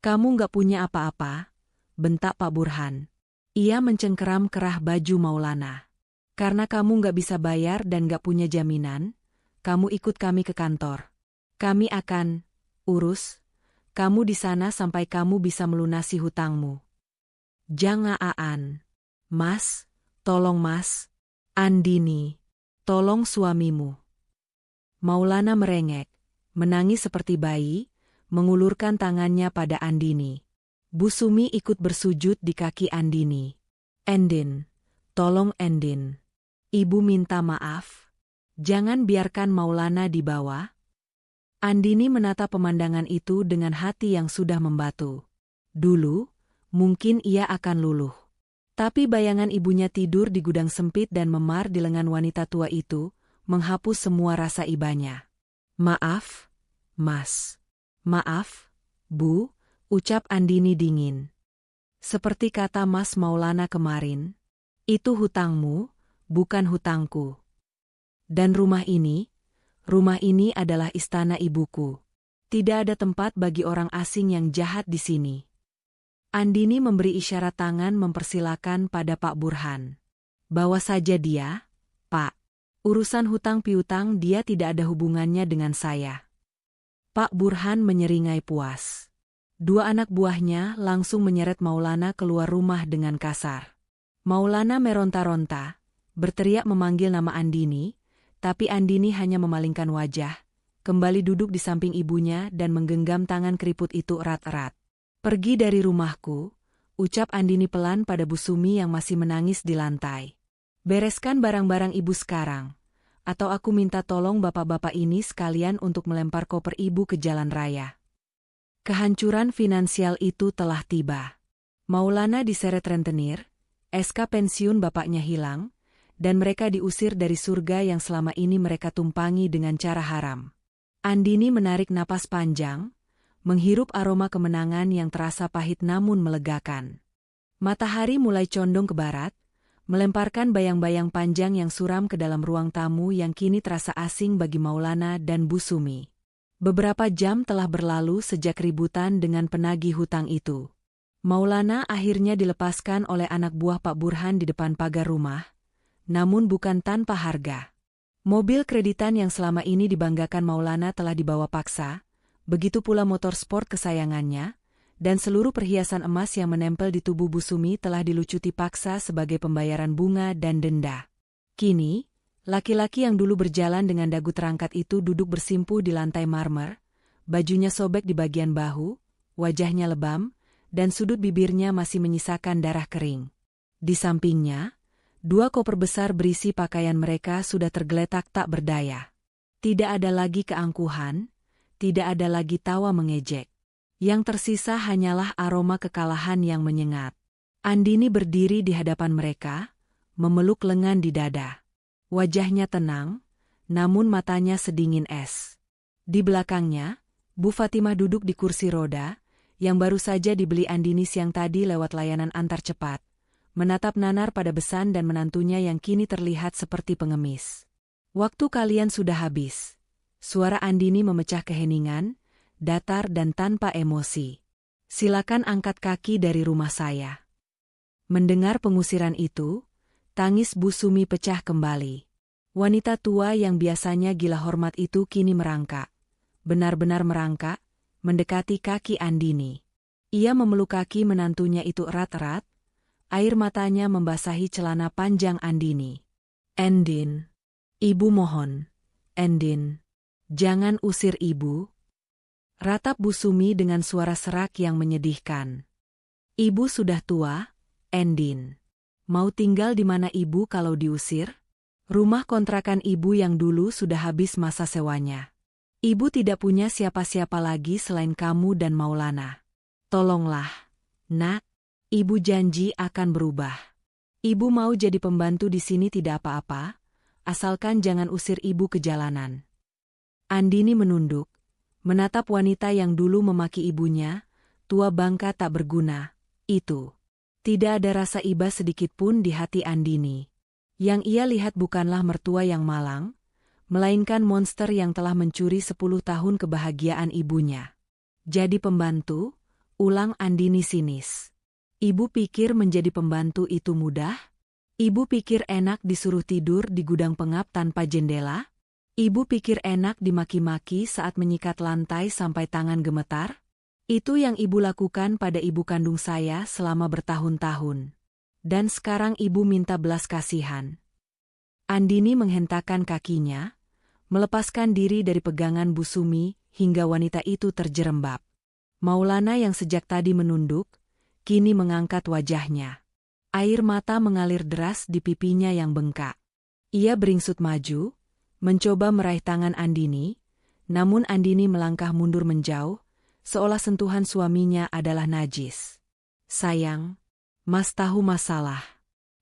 Kamu nggak punya apa-apa, bentak Pak Burhan. Ia mencengkeram kerah baju Maulana. Karena kamu nggak bisa bayar dan nggak punya jaminan, kamu ikut kami ke kantor. Kami akan urus kamu di sana sampai kamu bisa melunasi hutangmu. Jangan, Mas, tolong Mas. Andini, tolong suamimu. Maulana merengek, menangis seperti bayi, mengulurkan tangannya pada Andini. Bu Sumi ikut bersujud di kaki Andini. Endin, tolong Endin. Ibu minta maaf. Jangan biarkan Maulana dibawa. Andini menatap pemandangan itu dengan hati yang sudah membatu. Dulu, mungkin ia akan luluh. Tapi bayangan ibunya tidur di gudang sempit dan memar di lengan wanita tua itu, menghapus semua rasa ibanya. Maaf, Mas. Maaf, Bu, ucap Andini dingin. Seperti kata Mas Maulana kemarin, itu hutangmu, bukan hutangku. Dan rumah ini adalah istana ibuku. Tidak ada tempat bagi orang asing yang jahat di sini. Andini memberi isyarat tangan mempersilakan pada Pak Burhan. Bawa saja dia, Pak. Urusan hutang piutang dia tidak ada hubungannya dengan saya. Pak Burhan menyeringai puas. Dua anak buahnya langsung menyeret Maulana keluar rumah dengan kasar. Maulana meronta-ronta, berteriak memanggil nama Andini, tapi Andini hanya memalingkan wajah, kembali duduk di samping ibunya dan menggenggam tangan keriput itu erat-erat. Pergi dari rumahku, ucap Andini pelan pada Bu Sumi yang masih menangis di lantai. Bereskan barang-barang ibu sekarang, atau aku minta tolong bapak-bapak ini sekalian untuk melempar koper ibu ke jalan raya. Kehancuran finansial itu telah tiba. Maulana diseret rentenir, SK pensiun bapaknya hilang, dan mereka diusir dari surga yang selama ini mereka tumpangi dengan cara haram. Andini menarik napas panjang, menghirup aroma kemenangan yang terasa pahit namun melegakan. Matahari mulai condong ke barat, melemparkan bayang-bayang panjang yang suram ke dalam ruang tamu yang kini terasa asing bagi Maulana dan Bu Sumi. Beberapa jam telah berlalu sejak ributan dengan penagih hutang itu. Maulana akhirnya dilepaskan oleh anak buah Pak Burhan di depan pagar rumah, namun bukan tanpa harga. Mobil kreditan yang selama ini dibanggakan Maulana telah dibawa paksa, begitu pula motor sport kesayangannya, dan seluruh perhiasan emas yang menempel di tubuh Bu Sumi telah dilucuti paksa sebagai pembayaran bunga dan denda. Kini, laki-laki yang dulu berjalan dengan dagu terangkat itu duduk bersimpuh di lantai marmer, bajunya sobek di bagian bahu, wajahnya lebam, dan sudut bibirnya masih menyisakan darah kering. Di sampingnya, dua koper besar berisi pakaian mereka sudah tergeletak tak berdaya. Tidak ada lagi keangkuhan, tidak ada lagi tawa mengejek. Yang tersisa hanyalah aroma kekalahan yang menyengat. Andini berdiri di hadapan mereka, memeluk lengan di dada. Wajahnya tenang, namun matanya sedingin es. Di belakangnya, Bu Fatimah duduk di kursi roda, yang baru saja dibeli Andini siang tadi lewat layanan antar cepat, menatap nanar pada besan dan menantunya yang kini terlihat seperti pengemis. Waktu kalian sudah habis. Suara Andini memecah keheningan, datar dan tanpa emosi. Silakan angkat kaki dari rumah saya. Mendengar pengusiran itu, tangis Bu Sumi pecah kembali. Wanita tua yang biasanya gila hormat itu kini merangkak. Benar-benar merangkak, mendekati kaki Andini. Ia memeluk kaki menantunya itu erat-erat, air matanya membasahi celana panjang Andini. Endin, ibu mohon, Endin, jangan usir ibu. Ratap Bu Sumi dengan suara serak yang menyedihkan. Ibu sudah tua, Endin. Mau tinggal di mana ibu kalau diusir? Rumah kontrakan ibu yang dulu sudah habis masa sewanya. Ibu tidak punya siapa-siapa lagi selain kamu dan Maulana. Tolonglah, Nak. Ibu janji akan berubah. Ibu mau jadi pembantu di sini tidak apa-apa, asalkan jangan usir ibu ke jalanan. Andini menunduk, menatap wanita yang dulu memaki ibunya, tua bangka tak berguna, itu. Tidak ada rasa iba sedikit pun di hati Andini. Yang ia lihat bukanlah mertua yang malang, melainkan monster yang telah mencuri 10 tahun kebahagiaan ibunya. Jadi pembantu? Ulang Andini sinis. Ibu pikir menjadi pembantu itu mudah? Ibu pikir enak disuruh tidur di gudang pengap tanpa jendela? Ibu pikir enak dimaki-maki saat menyikat lantai sampai tangan gemetar? Itu yang ibu lakukan pada ibu kandung saya selama bertahun-tahun. Dan sekarang ibu minta belas kasihan. Andini menghentakkan kakinya, melepaskan diri dari pegangan Bu Sumi hingga wanita itu terjerembab. Maulana yang sejak tadi menunduk, kini mengangkat wajahnya. Air mata mengalir deras di pipinya yang bengkak. Ia beringsut maju, mencoba meraih tangan Andini, namun Andini melangkah mundur menjauh, seolah sentuhan suaminya adalah najis. Sayang, Mas tahu masalah.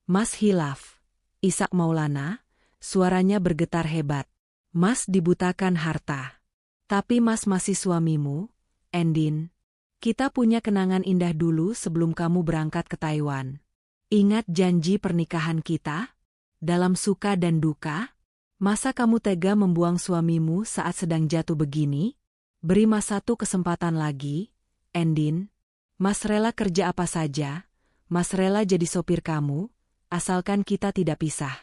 Mas hilaf. Isak Maulana, suaranya bergetar hebat. Mas dibutakan harta. Tapi Mas masih suamimu, Endin. Kita punya kenangan indah dulu sebelum kamu berangkat ke Taiwan. Ingat janji pernikahan kita? Dalam suka dan duka? Masa kamu tega membuang suamimu saat sedang jatuh begini? Beri Mas satu kesempatan lagi, Endin. Mas rela kerja apa saja, Mas rela jadi sopir kamu, asalkan kita tidak pisah.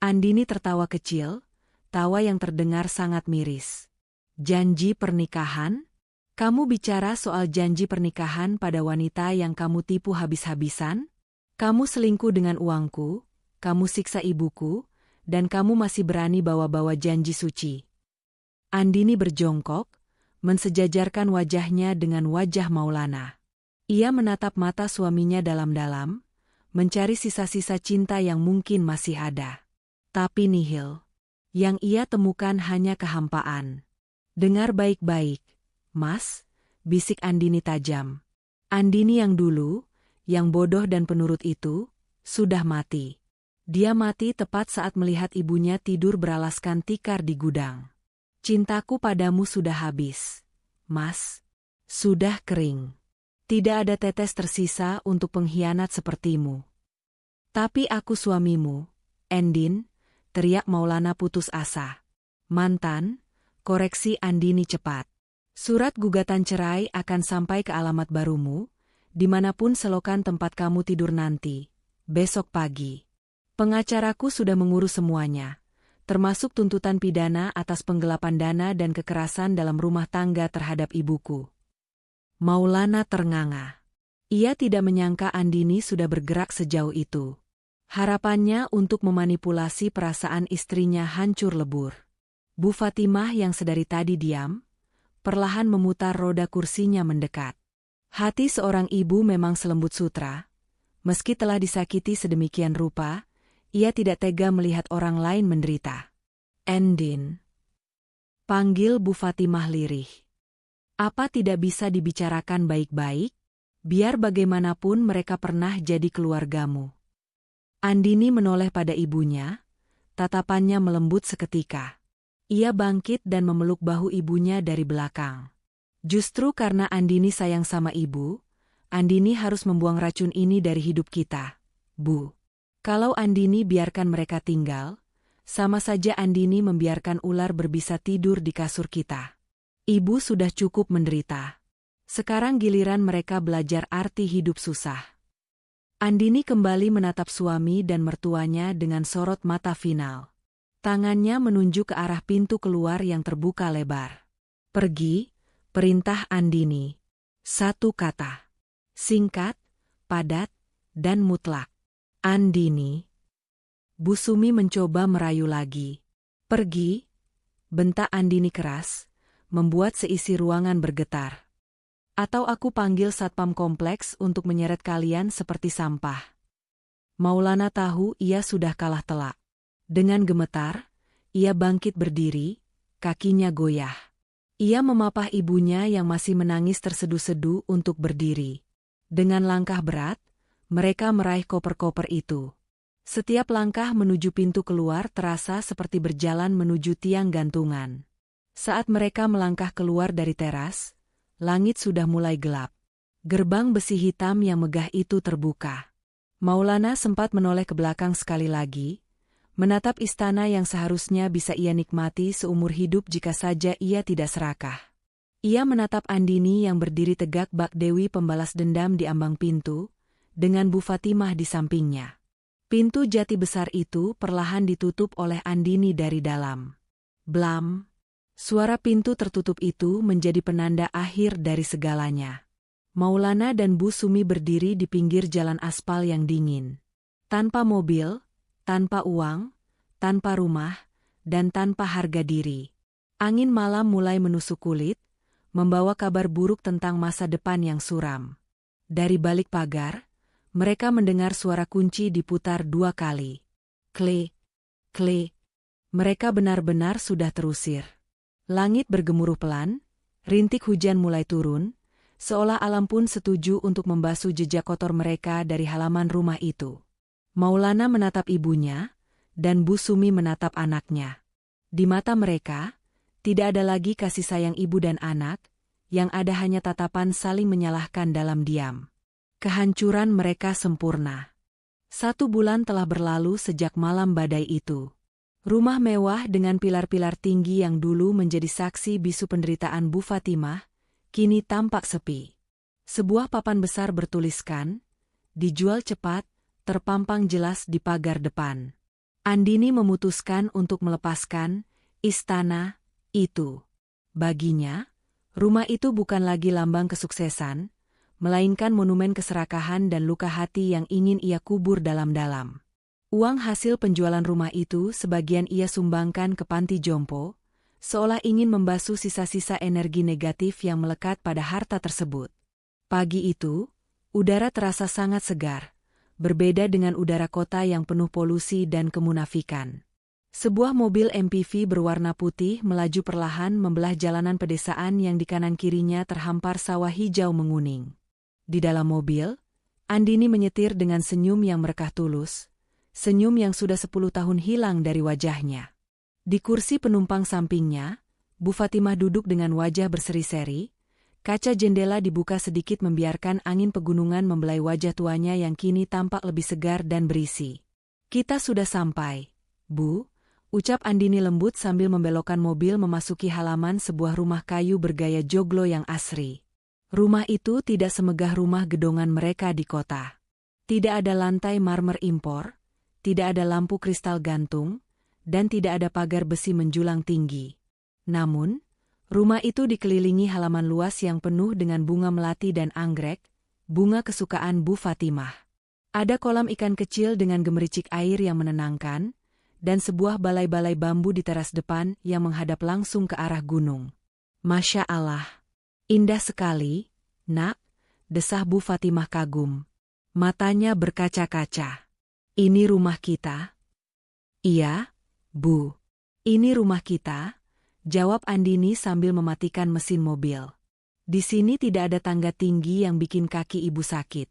Andini tertawa kecil, tawa yang terdengar sangat miris. Janji pernikahan? Kamu bicara soal janji pernikahan pada wanita yang kamu tipu habis-habisan? Kamu selingkuh dengan uangku, kamu siksa ibuku, dan kamu masih berani bawa-bawa janji suci. Andini berjongkok, mensejajarkan wajahnya dengan wajah Maulana. Ia menatap mata suaminya dalam-dalam, mencari sisa-sisa cinta yang mungkin masih ada. Tapi nihil. Yang ia temukan hanya kehampaan. Dengar baik-baik, Mas, bisik Andini tajam. Andini yang dulu, yang bodoh dan penurut itu, sudah mati. Dia mati tepat saat melihat ibunya tidur beralaskan tikar di gudang. Cintaku padamu sudah habis, Mas. Sudah kering. Tidak ada tetes tersisa untuk pengkhianat sepertimu. Tapi aku suamimu, Endin, teriak Maulana putus asa. Mantan, koreksi Andini cepat. Surat gugatan cerai akan sampai ke alamat barumu, dimanapun selokan tempat kamu tidur nanti, besok pagi. Pengacaraku sudah mengurus semuanya, termasuk tuntutan pidana atas penggelapan dana dan kekerasan dalam rumah tangga terhadap ibuku. Maulana ternganga. Ia tidak menyangka Andini sudah bergerak sejauh itu. Harapannya untuk memanipulasi perasaan istrinya hancur lebur. Bu Fatimah yang sedari tadi diam, perlahan memutar roda kursinya mendekat. Hati seorang ibu memang selembut sutra. Meski telah disakiti sedemikian rupa, ia tidak tega melihat orang lain menderita. Endin. Panggil Bu Fatimah lirih. Apa tidak bisa dibicarakan baik-baik? Biar bagaimanapun mereka pernah jadi keluargamu. Andini menoleh pada ibunya, tatapannya melembut seketika. Ia bangkit dan memeluk bahu ibunya dari belakang. Justru karena Andini sayang sama ibu, Andini harus membuang racun ini dari hidup kita, Bu. Kalau Andini biarkan mereka tinggal, sama saja Andini membiarkan ular berbisa tidur di kasur kita. Ibu sudah cukup menderita. Sekarang giliran mereka belajar arti hidup susah. Andini kembali menatap suami dan mertuanya dengan sorot mata final. Tangannya menunjuk ke arah pintu keluar yang terbuka lebar. Pergi, perintah Andini. Satu kata. Singkat, padat, dan mutlak. Andini. Bu Sumi mencoba merayu lagi. Pergi, bentak Andini keras, membuat seisi ruangan bergetar. Atau aku panggil satpam kompleks untuk menyeret kalian seperti sampah. Maulana tahu ia sudah kalah telak. Dengan gemetar, ia bangkit berdiri, kakinya goyah. Ia memapah ibunya yang masih menangis tersedu-sedu untuk berdiri. Dengan langkah berat, mereka meraih koper-koper itu. Setiap langkah menuju pintu keluar terasa seperti berjalan menuju tiang gantungan. Saat mereka melangkah keluar dari teras, langit sudah mulai gelap. Gerbang besi hitam yang megah itu terbuka. Maulana sempat menoleh ke belakang sekali lagi, menatap istana yang seharusnya bisa ia nikmati seumur hidup jika saja ia tidak serakah. Ia menatap Andini yang berdiri tegak bak Dewi pembalas dendam di ambang pintu, dengan Bu Fatimah di sampingnya. Pintu jati besar itu perlahan ditutup oleh Andini dari dalam. Blam! Suara pintu tertutup itu menjadi penanda akhir dari segalanya. Maulana dan Bu Sumi berdiri di pinggir jalan aspal yang dingin. Tanpa mobil, tanpa uang, tanpa rumah, dan tanpa harga diri. Angin malam mulai menusuk kulit, membawa kabar buruk tentang masa depan yang suram. Dari balik pagar, mereka mendengar suara kunci diputar 2 kali. Klik, klik. Mereka benar-benar sudah terusir. Langit bergemuruh pelan, rintik hujan mulai turun, seolah alam pun setuju untuk membasuh jejak kotor mereka dari halaman rumah itu. Maulana menatap ibunya, dan Bu Sumi menatap anaknya. Di mata mereka, tidak ada lagi kasih sayang ibu dan anak, yang ada hanya tatapan saling menyalahkan dalam diam. Kehancuran mereka sempurna. 1 bulan telah berlalu sejak malam badai itu. Rumah mewah dengan pilar-pilar tinggi yang dulu menjadi saksi bisu penderitaan Bu Fatimah, kini tampak sepi. Sebuah papan besar bertuliskan, "Dijual cepat," terpampang jelas di pagar depan. Andini memutuskan untuk melepaskan istana itu. Baginya, rumah itu bukan lagi lambang kesuksesan, melainkan monumen keserakahan dan luka hati yang ingin ia kubur dalam-dalam. Uang hasil penjualan rumah itu sebagian ia sumbangkan ke panti jompo, seolah ingin membasuh sisa-sisa energi negatif yang melekat pada harta tersebut. Pagi itu, udara terasa sangat segar, berbeda dengan udara kota yang penuh polusi dan kemunafikan. Sebuah mobil MPV berwarna putih melaju perlahan membelah jalanan pedesaan yang di kanan kirinya terhampar sawah hijau menguning. Di dalam mobil, Andini menyetir dengan senyum yang merekah tulus, senyum yang sudah 10 tahun hilang dari wajahnya. Di kursi penumpang sampingnya, Bu Fatimah duduk dengan wajah berseri-seri, kaca jendela dibuka sedikit membiarkan angin pegunungan membelai wajah tuanya yang kini tampak lebih segar dan berisi. "Kita sudah sampai, Bu," ucap Andini lembut sambil membelokkan mobil memasuki halaman sebuah rumah kayu bergaya joglo yang asri. Rumah itu tidak semegah rumah gedongan mereka di kota. Tidak ada lantai marmer impor, tidak ada lampu kristal gantung, dan tidak ada pagar besi menjulang tinggi. Namun, rumah itu dikelilingi halaman luas yang penuh dengan bunga melati dan anggrek, bunga kesukaan Bu Fatimah. Ada kolam ikan kecil dengan gemericik air yang menenangkan, dan sebuah balai-balai bambu di teras depan yang menghadap langsung ke arah gunung. "Masya Allah, indah sekali, Nak," desah Bu Fatimah kagum. Matanya berkaca-kaca. "Ini rumah kita?" "Iya, Bu. Ini rumah kita," jawab Andini sambil mematikan mesin mobil. "Di sini tidak ada tangga tinggi yang bikin kaki ibu sakit.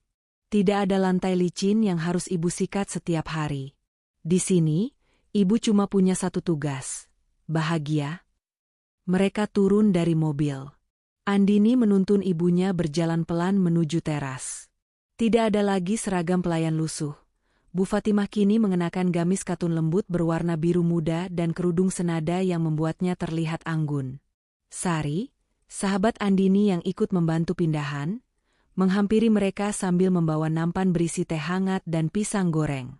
Tidak ada lantai licin yang harus ibu sikat setiap hari. Di sini, ibu cuma punya satu tugas. Bahagia." Mereka turun dari mobil. Andini menuntun ibunya berjalan pelan menuju teras. Tidak ada lagi seragam pelayan lusuh. Bu Fatimah kini mengenakan gamis katun lembut berwarna biru muda dan kerudung senada yang membuatnya terlihat anggun. Sari, sahabat Andini yang ikut membantu pindahan, menghampiri mereka sambil membawa nampan berisi teh hangat dan pisang goreng.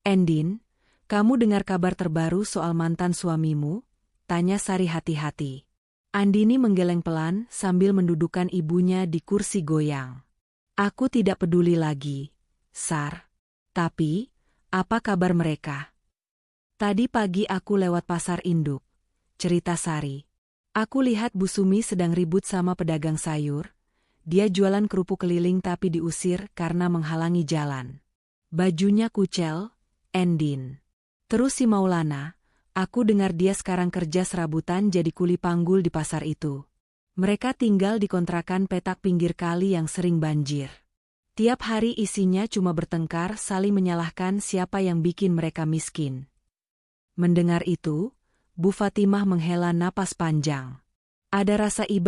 "Endin, kamu dengar kabar terbaru soal mantan suamimu?" tanya Sari hati-hati. Andini menggeleng pelan sambil mendudukkan ibunya di kursi goyang. "Aku tidak peduli lagi, Sar. Tapi, apa kabar mereka? Tadi pagi aku lewat pasar induk. cerita Sari. Aku lihat Bu Sumi sedang ribut sama pedagang sayur. Dia jualan kerupuk keliling tapi diusir karena menghalangi jalan. Bajunya kucel, Endin. Terus si Maulana, aku dengar dia sekarang kerja serabutan jadi kuli panggul di pasar itu. Mereka tinggal di kontrakan petak pinggir kali yang sering banjir. Tiap hari isinya cuma bertengkar saling menyalahkan siapa yang bikin mereka miskin. Mendengar itu, Bu Fatimah menghela napas panjang. Ada rasa iba